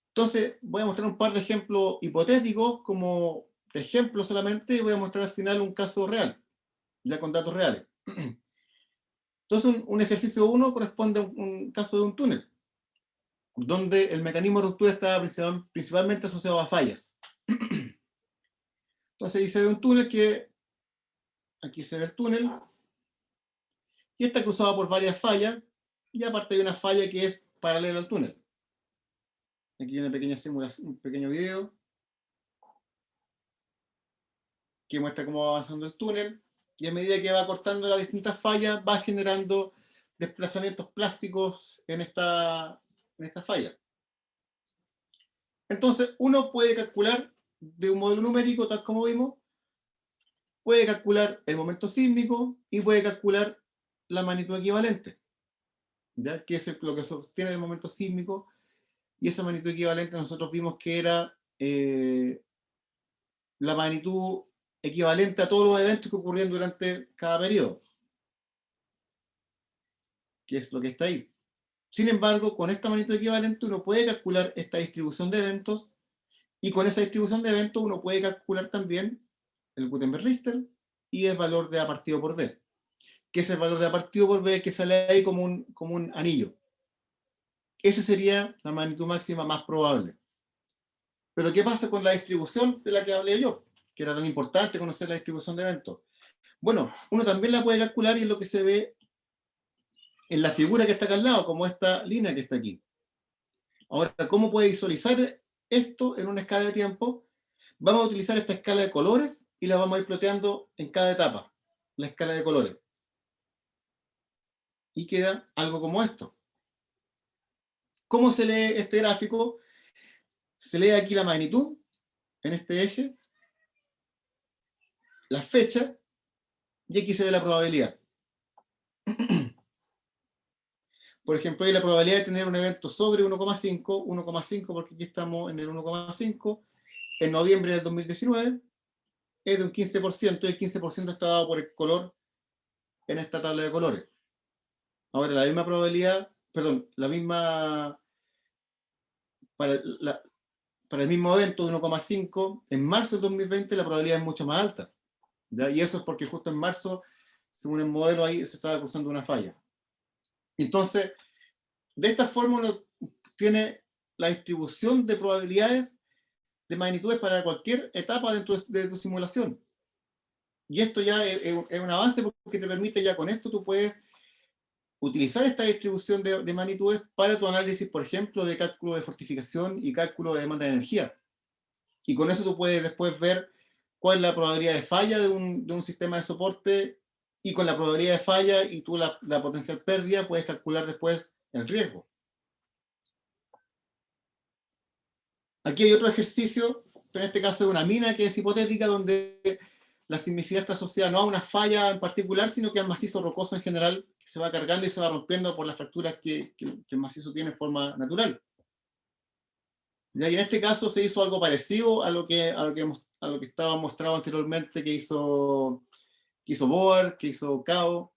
Entonces, voy a mostrar un par de ejemplos hipotéticos como ejemplo solamente, y voy a mostrar al final un caso real, ya con datos reales. Entonces, un ejercicio 1 corresponde a un caso de un túnel, donde el mecanismo de ruptura está principalmente asociado a fallas. Entonces, ahí se ve un túnel que, aquí se ve el túnel, y está cruzado por varias fallas, y aparte hay una falla que es paralela al túnel. Aquí hay una pequeña simulación, un pequeño video, que muestra cómo va avanzando el túnel, y a medida que va cortando las distintas fallas, va generando desplazamientos plásticos en esta falla. Entonces, uno puede calcular de un modelo numérico, tal como vimos, puede calcular el momento sísmico y puede calcular la magnitud equivalente, ¿ya? Que es lo que sostiene el momento sísmico, y esa magnitud equivalente nosotros vimos que era la magnitud equivalente a todos los eventos que ocurrían durante cada periodo, que es lo que está ahí. Sin embargo, con esta magnitud equivalente uno puede calcular esta distribución de eventos, y con esa distribución de eventos uno puede calcular también el Gutenberg-Richter y el valor de A partido por B, que es el valor de A partido por B que sale ahí como un anillo. Esa sería la magnitud máxima más probable. Pero ¿qué pasa con la distribución de la que hablé yo? Que era tan importante conocer la distribución de eventos. Bueno, uno también la puede calcular, y es lo que se ve en la figura que está acá al lado, como esta línea que está aquí. Ahora, ¿cómo puede visualizar esto en una escala de tiempo? Vamos a utilizar esta escala de colores y la vamos a ir ploteando en cada etapa, la escala de colores. Y queda algo como esto. ¿Cómo se lee este gráfico? Se lee aquí la magnitud, en este eje, la fecha, y aquí se ve la probabilidad. Por ejemplo, hay la probabilidad de tener un evento sobre 1,5 porque aquí estamos en el 1,5, en noviembre del 2019, es de un 15%, y el 15% está dado por el color en esta tabla de colores. Ahora, la misma probabilidad, perdón, la misma, para, para el mismo evento de 1,5, en marzo del 2020 la probabilidad es mucho más alta, ¿ya? Y eso es porque justo en marzo, según el modelo, ahí se estaba cruzando una falla. Entonces, de esta forma uno tiene la distribución de probabilidades de magnitudes para cualquier etapa dentro de tu simulación. Y esto ya es un avance porque te permite, ya con esto tú puedes utilizar esta distribución de magnitudes para tu análisis, por ejemplo, de cálculo de fortificación y cálculo de demanda de energía. Y con eso tú puedes después ver cuál es la probabilidad de falla de un sistema de soporte, y con la probabilidad de falla y tú la potencial pérdida puedes calcular después el riesgo. Aquí hay otro ejercicio, pero en este caso es una mina que es hipotética, donde la sismicidad está asociada no a una falla en particular, sino que al macizo rocoso en general, que se va cargando y se va rompiendo por las fracturas que el macizo tiene en forma natural. Y en este caso se hizo algo parecido a lo que estaba mostrado anteriormente que hizo Bohr, que hizo Cao,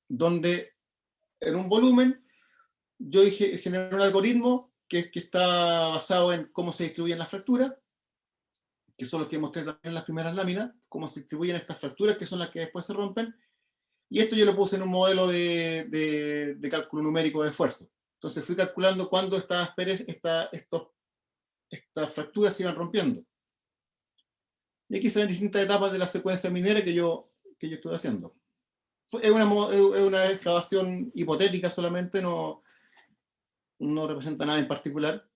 donde en un volumen yo generé un algoritmo que está basado en cómo se distribuyen las fracturas, que son los que mostré también en las primeras láminas, cómo se distribuyen estas fracturas, que son las que después se rompen, y esto yo lo puse en un modelo de cálculo numérico de esfuerzo. Entonces fui calculando cuándo estas fracturas se iban rompiendo. Y aquí se ven distintas etapas de la secuencia minera que yo estuve haciendo. Es una excavación hipotética solamente, no representa nada en particular.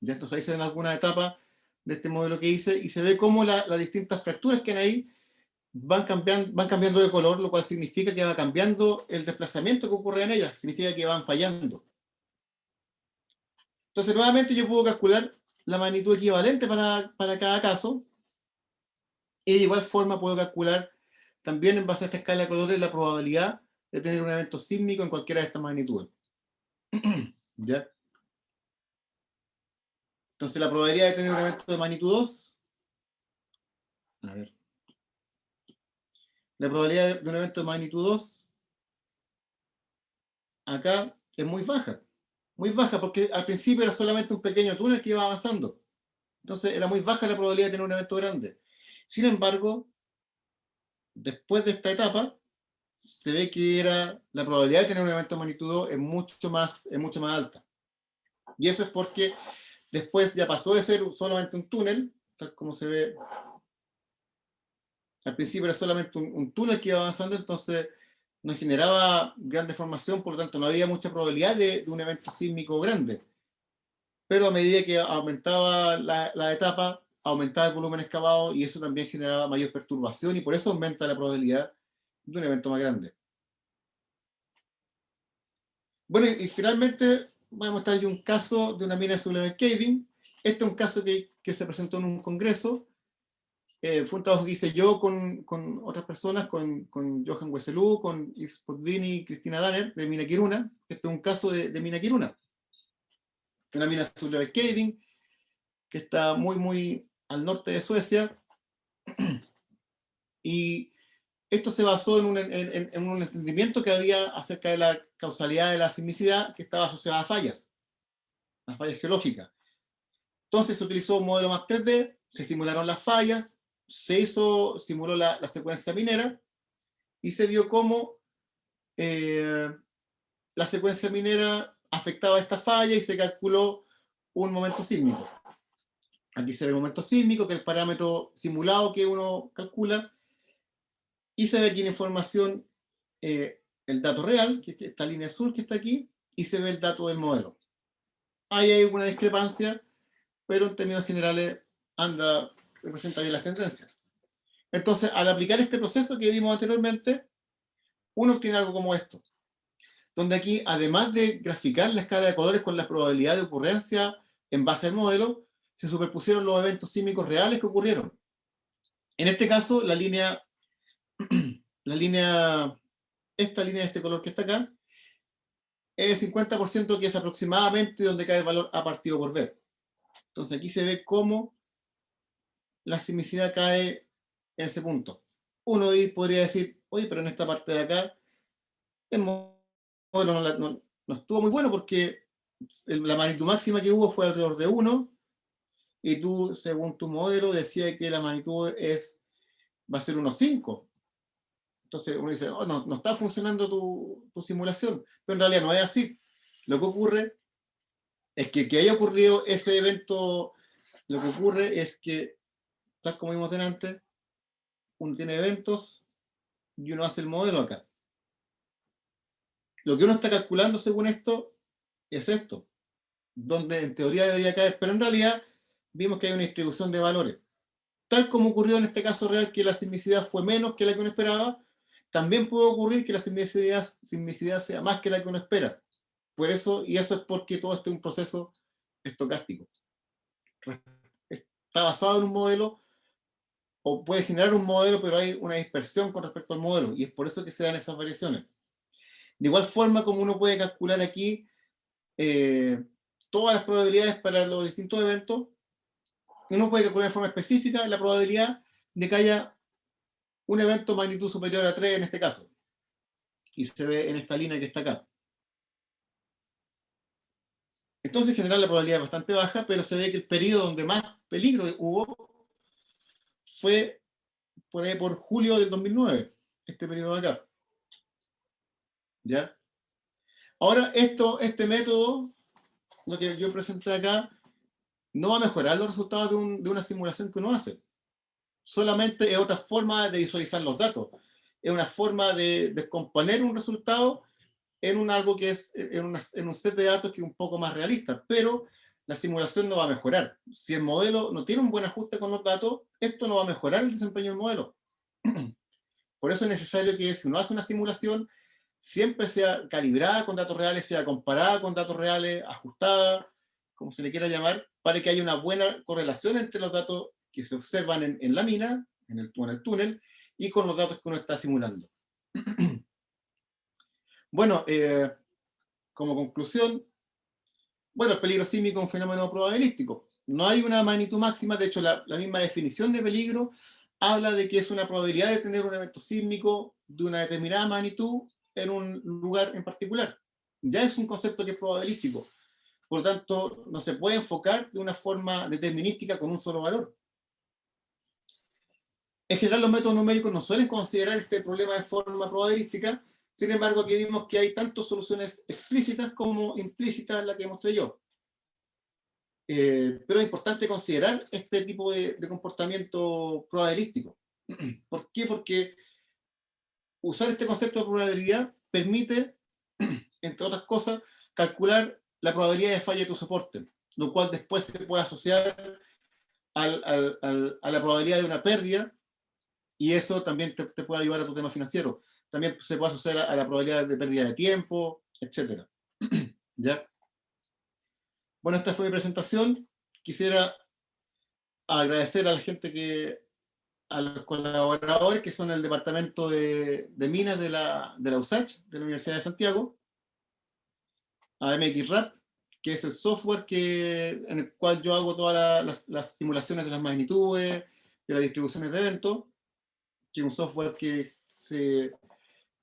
Ya, entonces ahí se ven algunas etapas de este modelo que hice y se ve cómo las distintas fracturas que hay ahí van cambiando de color, lo cual significa que va cambiando el desplazamiento que ocurre en ellas, significa que van fallando. Entonces nuevamente yo puedo calcular la magnitud equivalente para cada caso, y de igual forma puedo calcular también en base a esta escala de colores la probabilidad de tener un evento sísmico en cualquiera de estas magnitudes. ¿Ya? Entonces la probabilidad de tener un evento de magnitud 2, a ver, la probabilidad de un evento de magnitud 2 acá es muy baja porque al principio era solamente un pequeño túnel que iba avanzando, entonces era muy baja la probabilidad de tener un evento grande. Sin embargo, después de esta etapa, se ve que la probabilidad de tener un evento de magnitud 2 es mucho más alta. Y eso es porque después ya pasó de ser solamente un túnel, tal como se ve. Al principio era solamente un túnel que iba avanzando, entonces no generaba gran deformación, por lo tanto no había mucha probabilidad de un evento sísmico grande. Pero a medida que aumentaba la etapa, aumentaba el volumen excavado y eso también generaba mayor perturbación y por eso aumenta la probabilidad de un evento más grande. Bueno, y finalmente voy a mostrar un caso de una mina de sublevel caving. Este es un caso que se presentó en un congreso. Fue un trabajo que hice yo con otras personas, con Johan Weselú, con Yves Podvini y Cristina Danner, de Mina Kiruna. Este es un caso de Mina Kiruna. Una mina de sublevel caving que está muy al norte de Suecia. Y esto se basó en un entendimiento que había acerca de la causalidad de la sismicidad que estaba asociada a fallas geológicas. Entonces se utilizó un modelo más 3D, se simularon las fallas, simuló la secuencia minera y se vio cómo la secuencia minera afectaba esta falla y se calculó un momento sísmico. Aquí se ve el momento sísmico, que es el parámetro simulado que uno calcula, y se ve aquí en información el dato real, que es esta línea azul que está aquí, y se ve el dato del modelo. Ahí hay una discrepancia, pero en términos generales representa bien las tendencias. Entonces, al aplicar este proceso que vimos anteriormente, uno obtiene algo como esto, donde aquí, además de graficar la escala de colores con la probabilidad de ocurrencia en base al modelo, se superpusieron los eventos sísmicos reales que ocurrieron. En este caso, esta línea de este color que está acá, es el 50% que es aproximadamente donde cae el valor A partido por B. Entonces aquí se ve cómo la sismicidad cae en ese punto. Uno podría decir, oye, pero en esta parte de acá, el modelo no estuvo muy bueno porque la magnitud máxima que hubo fue alrededor de 1, y tú, según tu modelo, decía que la magnitud va a ser 1,5. Entonces uno dice, oh, no está funcionando tu simulación, pero en realidad no es así. Lo que ocurre es que haya ocurrido ese evento, lo que ocurre es que, tal como vimos delante, uno tiene eventos y uno hace el modelo acá. Lo que uno está calculando según esto es esto, donde en teoría debería caer, pero en realidad vimos que hay una distribución de valores. Tal como ocurrió en este caso real, que la sismicidad fue menos que la que uno esperaba, también puede ocurrir que la sismicidad sea más que la que uno espera. Por eso, y eso es porque todo esto es un proceso estocástico. Está basado en un modelo, o puede generar un modelo, pero hay una dispersión con respecto al modelo, y es por eso que se dan esas variaciones. De igual forma como uno puede calcular aquí todas las probabilidades para los distintos eventos, uno puede calcular de forma específica la probabilidad de que haya un evento magnitud superior a 3 en este caso. Y se ve en esta línea que está acá. Entonces, en general, la probabilidad es bastante baja, pero se ve que el periodo donde más peligro hubo fue por ahí por julio del 2009, este periodo de acá. ¿Ya? Ahora, este método, lo que yo presenté acá, no va a mejorar los resultados de una simulación que uno hace. Solamente es otra forma de visualizar los datos. Es una forma de descomponer un resultado en algo que es en un set de datos que es un poco más realista, pero la simulación no va a mejorar. Si el modelo no tiene un buen ajuste con los datos, esto no va a mejorar el desempeño del modelo. Por eso es necesario que si uno hace una simulación, siempre sea calibrada con datos reales, sea comparada con datos reales, ajustada, como se le quiera llamar, para que haya una buena correlación entre los datos que se observan en la mina, en el túnel, y con los datos que uno está simulando. Bueno, como conclusión, bueno, el peligro sísmico es un fenómeno probabilístico. No hay una magnitud máxima, de hecho la misma definición de peligro habla de que es una probabilidad de tener un evento sísmico de una determinada magnitud en un lugar en particular. Ya es un concepto que es probabilístico. Por lo tanto, no se puede enfocar de una forma determinística con un solo valor. En general, los métodos numéricos no suelen considerar este problema de forma probabilística. Sin embargo, aquí vimos que hay tanto soluciones explícitas como implícitas, la que mostré yo. Pero es importante considerar este tipo de comportamiento probabilístico. ¿Por qué? Porque usar este concepto de probabilidad permite, entre otras cosas, calcular la probabilidad de falla de tu soporte, lo cual después se puede asociar a la probabilidad de una pérdida, y eso también te puede ayudar a tu tema financiero. También se puede asociar a la probabilidad de pérdida de tiempo, etc. ¿Ya? Bueno, esta fue mi presentación. Quisiera agradecer a la gente a los colaboradores que son el Departamento de Minas de la USACH, de la Universidad de Santiago, a MXRAP, que es el software en el cual yo hago todas las simulaciones de las magnitudes, de las distribuciones de eventos, que es un software que se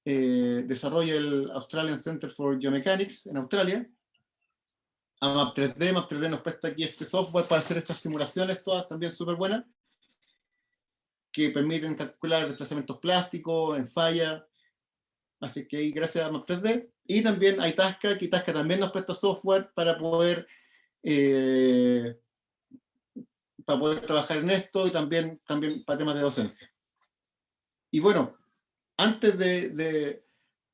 desarrolla el Australian Center for Geomechanics en Australia. A Map3D, Map3D nos presta aquí este software para hacer estas simulaciones, todas también súper buenas, que permiten calcular desplazamientos plásticos en falla. Así que ahí gracias a Map3D. Y también hay Tasca, que Tasca también nos presta software para poder trabajar en esto, y también para temas de docencia. Y bueno, antes de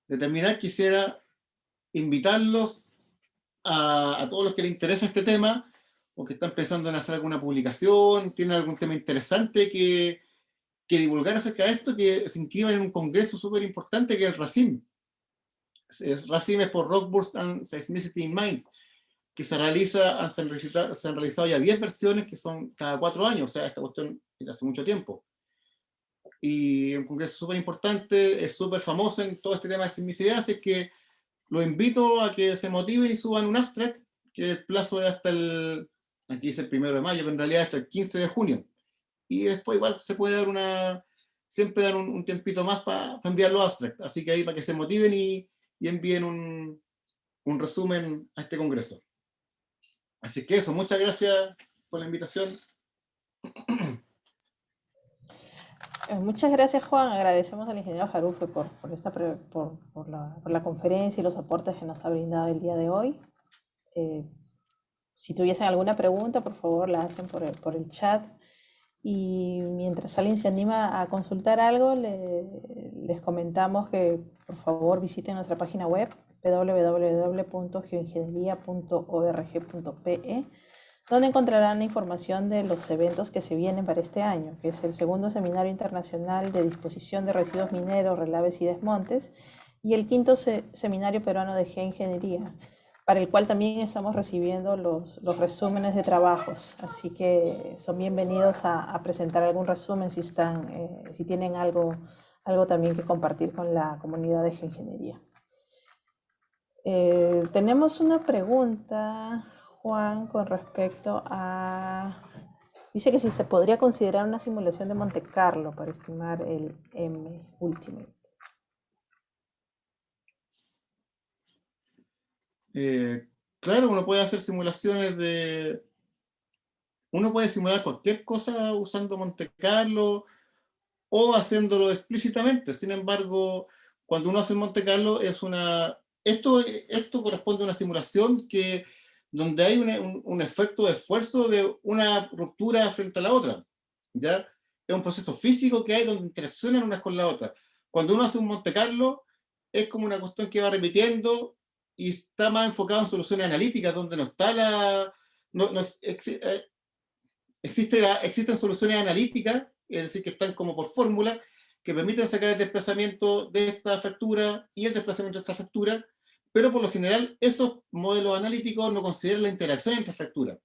terminar, quisiera invitarlos a todos los que les interesa este tema, o que están pensando en hacer alguna publicación, tienen algún tema interesante que divulgar acerca de esto, que se inscriban en un congreso súper importante que es el RACIM. RACIM es por Rockburst and Seismicity in Mines, que se han realizado ya 10 versiones que son cada 4 años, o sea, esta cuestión es de hace mucho tiempo. Y un congreso súper importante, es súper famoso en todo este tema de sismicidad, así que los invito a que se motiven y suban un abstract, que el plazo es hasta aquí dice el 1 de mayo, pero en realidad hasta el 15 de junio. Y después igual se puede dar siempre dar un tiempito más para enviar los abstracts, así que ahí para que se motiven y envíen un resumen a este congreso. Así que eso, muchas gracias por la invitación. Muchas gracias, Juan. Agradecemos al ingeniero Jarufe por la conferencia y los aportes que nos ha brindado el día de hoy. Si tuviesen alguna pregunta, por favor, la hacen por el chat. Y mientras alguien se anima a consultar algo, les comentamos que por favor visiten nuestra página web www.geoingeniería.org.pe, donde encontrarán la información de los eventos que se vienen para este año, que es el segundo Seminario Internacional de Disposición de Residuos Mineros, Relaves y Desmontes, y el quinto Seminario Peruano de Geoingeniería, para el cual también estamos recibiendo los resúmenes de trabajos. Así que son bienvenidos a presentar algún resumen si están, si tienen algo también que compartir con la comunidad de geoingeniería. Tenemos una pregunta, Juan, con respecto a... Dice que si se podría considerar una simulación de Monte Carlo para estimar el M Ultimate. Claro, uno puede hacer simulaciones uno puede simular cualquier cosa usando Monte Carlo o haciéndolo explícitamente. Sin embargo, cuando uno hace Monte Carlo esto corresponde a una simulación donde hay un efecto de esfuerzo de una ruptura frente a la otra. ¿Ya? Es un proceso físico que hay donde interaccionan unas con la otra. Cuando uno hace un Monte Carlo, es como una cuestión que va repitiendo y está más enfocado en soluciones analíticas, donde no está no existen soluciones analíticas, es decir, que están como por fórmula, que permiten sacar el desplazamiento de esta fractura y el desplazamiento de esta fractura, pero por lo general esos modelos analíticos no consideran la interacción entre fracturas.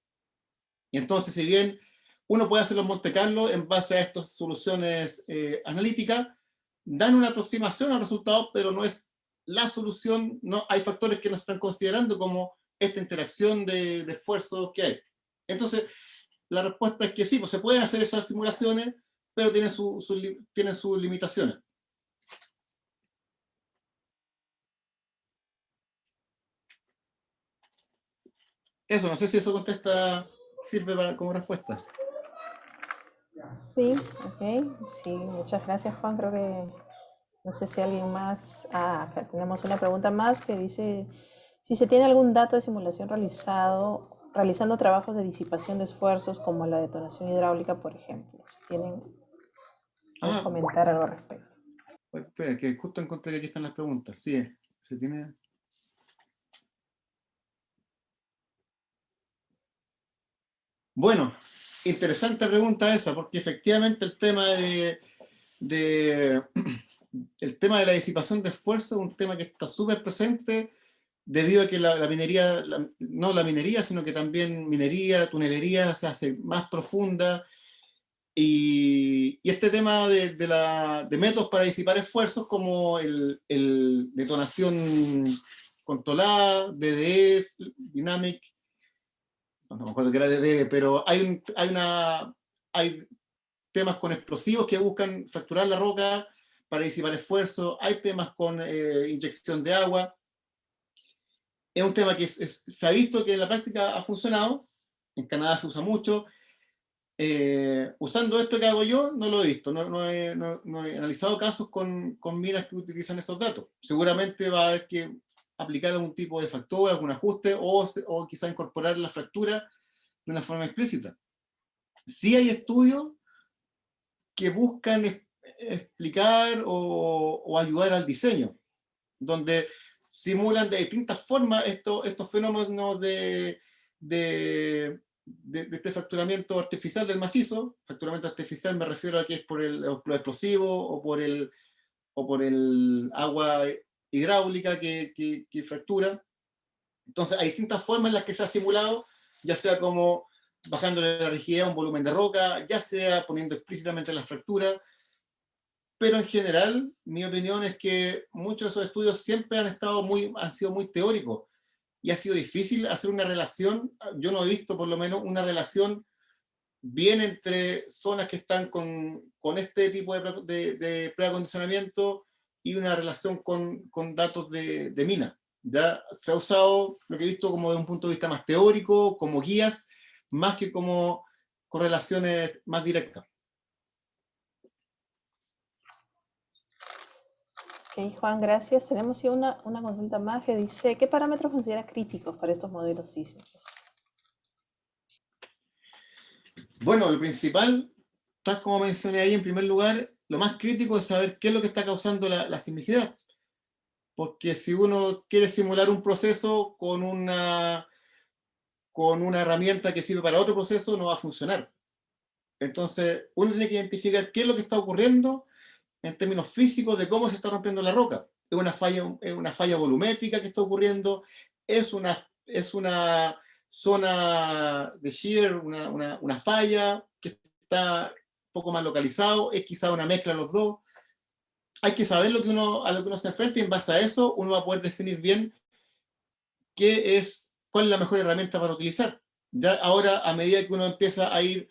Y entonces, si bien uno puede hacer los Monte Carlo en base a estas soluciones analíticas, dan una aproximación al resultado, pero no es la solución, no, hay factores que no se están considerando como esta interacción de esfuerzos que hay. Entonces, la respuesta es que sí, pues se pueden hacer esas simulaciones, pero tienen sus limitaciones. Eso, no sé si eso sirve como respuesta. Sí, ok. Sí, muchas gracias, Juan. Creo que no sé si alguien más. Ah, acá tenemos una pregunta más que dice si se tiene algún dato de simulación realizando trabajos de disipación de esfuerzos como la detonación hidráulica, por ejemplo. Si tienen que comentar algo al respecto. Espera, que justo encontré que aquí están las preguntas. Sí, se tiene. Bueno, interesante pregunta esa, porque efectivamente de, el tema de la disipación de esfuerzo es un tema que está súper presente debido a que la minería, no la minería, sino que también minería, tunelería se hace más profunda. Y este tema de métodos para disipar esfuerzos como el detonación controlada, DDE, Dynamic, no me acuerdo que era DDE, pero hay temas con explosivos que buscan fracturar la roca para disipar esfuerzos, hay temas con inyección de agua. Es un tema que se ha visto que en la práctica ha funcionado, en Canadá se usa mucho. Usando esto que hago yo, no lo he visto, no he analizado casos con minas que utilizan esos datos. Seguramente va a haber que aplicar algún tipo de factor, algún ajuste, o quizá incorporar la fractura de una forma explícita. Sí hay estudios que buscan explicar o ayudar al diseño, donde simulan de distintas formas estos fenómenos de este fracturamiento artificial del macizo. Fracturamiento artificial me refiero a que es por los explosivos o por el agua hidráulica que fractura. Entonces hay distintas formas en las que se ha simulado, ya sea como bajándole la rigidez a un volumen de roca, ya sea poniendo explícitamente las fracturas, pero en general, mi opinión es que muchos de esos estudios siempre han sido muy teóricos y ha sido difícil hacer una relación. Yo no he visto por lo menos una relación bien entre zonas que están con este tipo de preacondicionamiento y una relación con datos de mina. Ya se ha usado lo que he visto como de un punto de vista más teórico, como guías, más que como correlaciones más directas. Ok, Juan, gracias. Tenemos sí una consulta más que dice, ¿qué parámetros considera críticos para estos modelos sísmicos? Bueno, lo principal, tal como mencioné ahí, en primer lugar, lo más crítico es saber qué es lo que está causando la sismicidad. Porque si uno quiere simular un proceso con una herramienta que sirve para otro proceso, no va a funcionar. Entonces, uno tiene que identificar qué es lo que está ocurriendo en términos físicos de cómo se está rompiendo la roca. Es una falla volumétrica que está ocurriendo, es una zona de shear, una falla que está un poco más localizado, es quizá una mezcla de los dos. Hay que saber a lo que uno se enfrenta y en base a eso uno va a poder definir bien cuál es la mejor herramienta para utilizar. Ya ahora, a medida que uno empieza a ir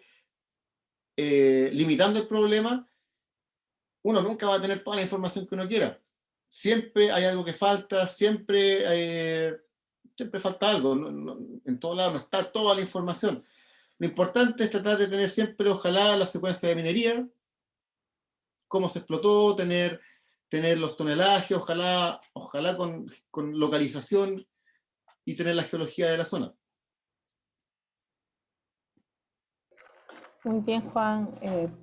limitando el problema, uno nunca va a tener toda la información que uno quiera. Siempre hay algo que falta, siempre falta algo. En todos lados no está toda la información. Lo importante es tratar de tener siempre, ojalá, la secuencia de minería, cómo se explotó, tener los tonelajes, ojalá con localización y tener la geología de la zona. Muy bien, Juan.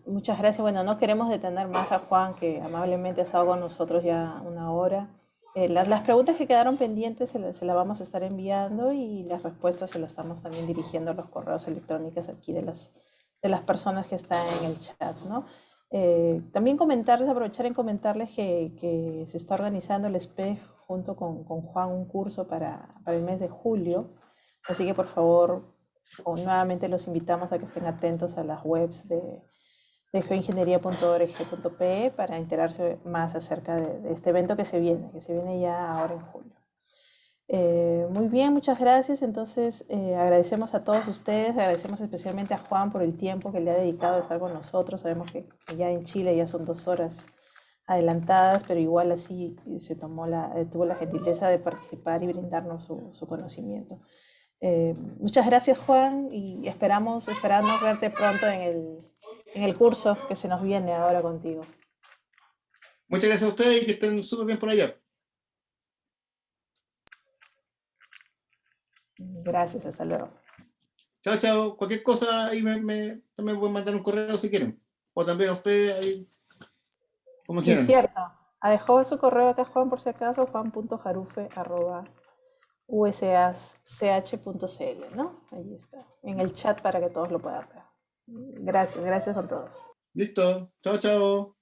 Muchas gracias. Bueno, no queremos detener más a Juan, que amablemente ha estado con nosotros ya una hora. Las preguntas que quedaron pendientes se las vamos a estar enviando y las respuestas se las estamos también dirigiendo a los correos electrónicos aquí de las personas que están en el chat, ¿no? También aprovechar en comentarles que se está organizando el SPEG junto con Juan un curso para el mes de julio. Así que por favor, nuevamente los invitamos a que estén atentos a las webs de geoingeniería.org.pe para enterarse más acerca de este evento que se viene ya ahora en julio. Muy bien, muchas gracias. Entonces, agradecemos a todos ustedes, agradecemos especialmente a Juan por el tiempo que le ha dedicado a estar con nosotros. Sabemos que ya en Chile ya son 2 horas adelantadas, pero igual así tuvo la gentileza de participar y brindarnos su conocimiento. Muchas gracias, Juan, y esperamos verte pronto en el curso que se nos viene ahora contigo. Muchas gracias a ustedes y que estén súper bien por allá. Gracias, hasta luego. Chao, chao. Cualquier cosa ahí también pueden mandar un correo si quieren. O también a ustedes ahí, como Sí, quieran. cierto. Dejó su correo acá, Juan, por si acaso, juan.jarufe@usach.cl, ¿no? Ahí está, en el chat para que todos lo puedan ver. Gracias con todos. Listo. Chao, chao.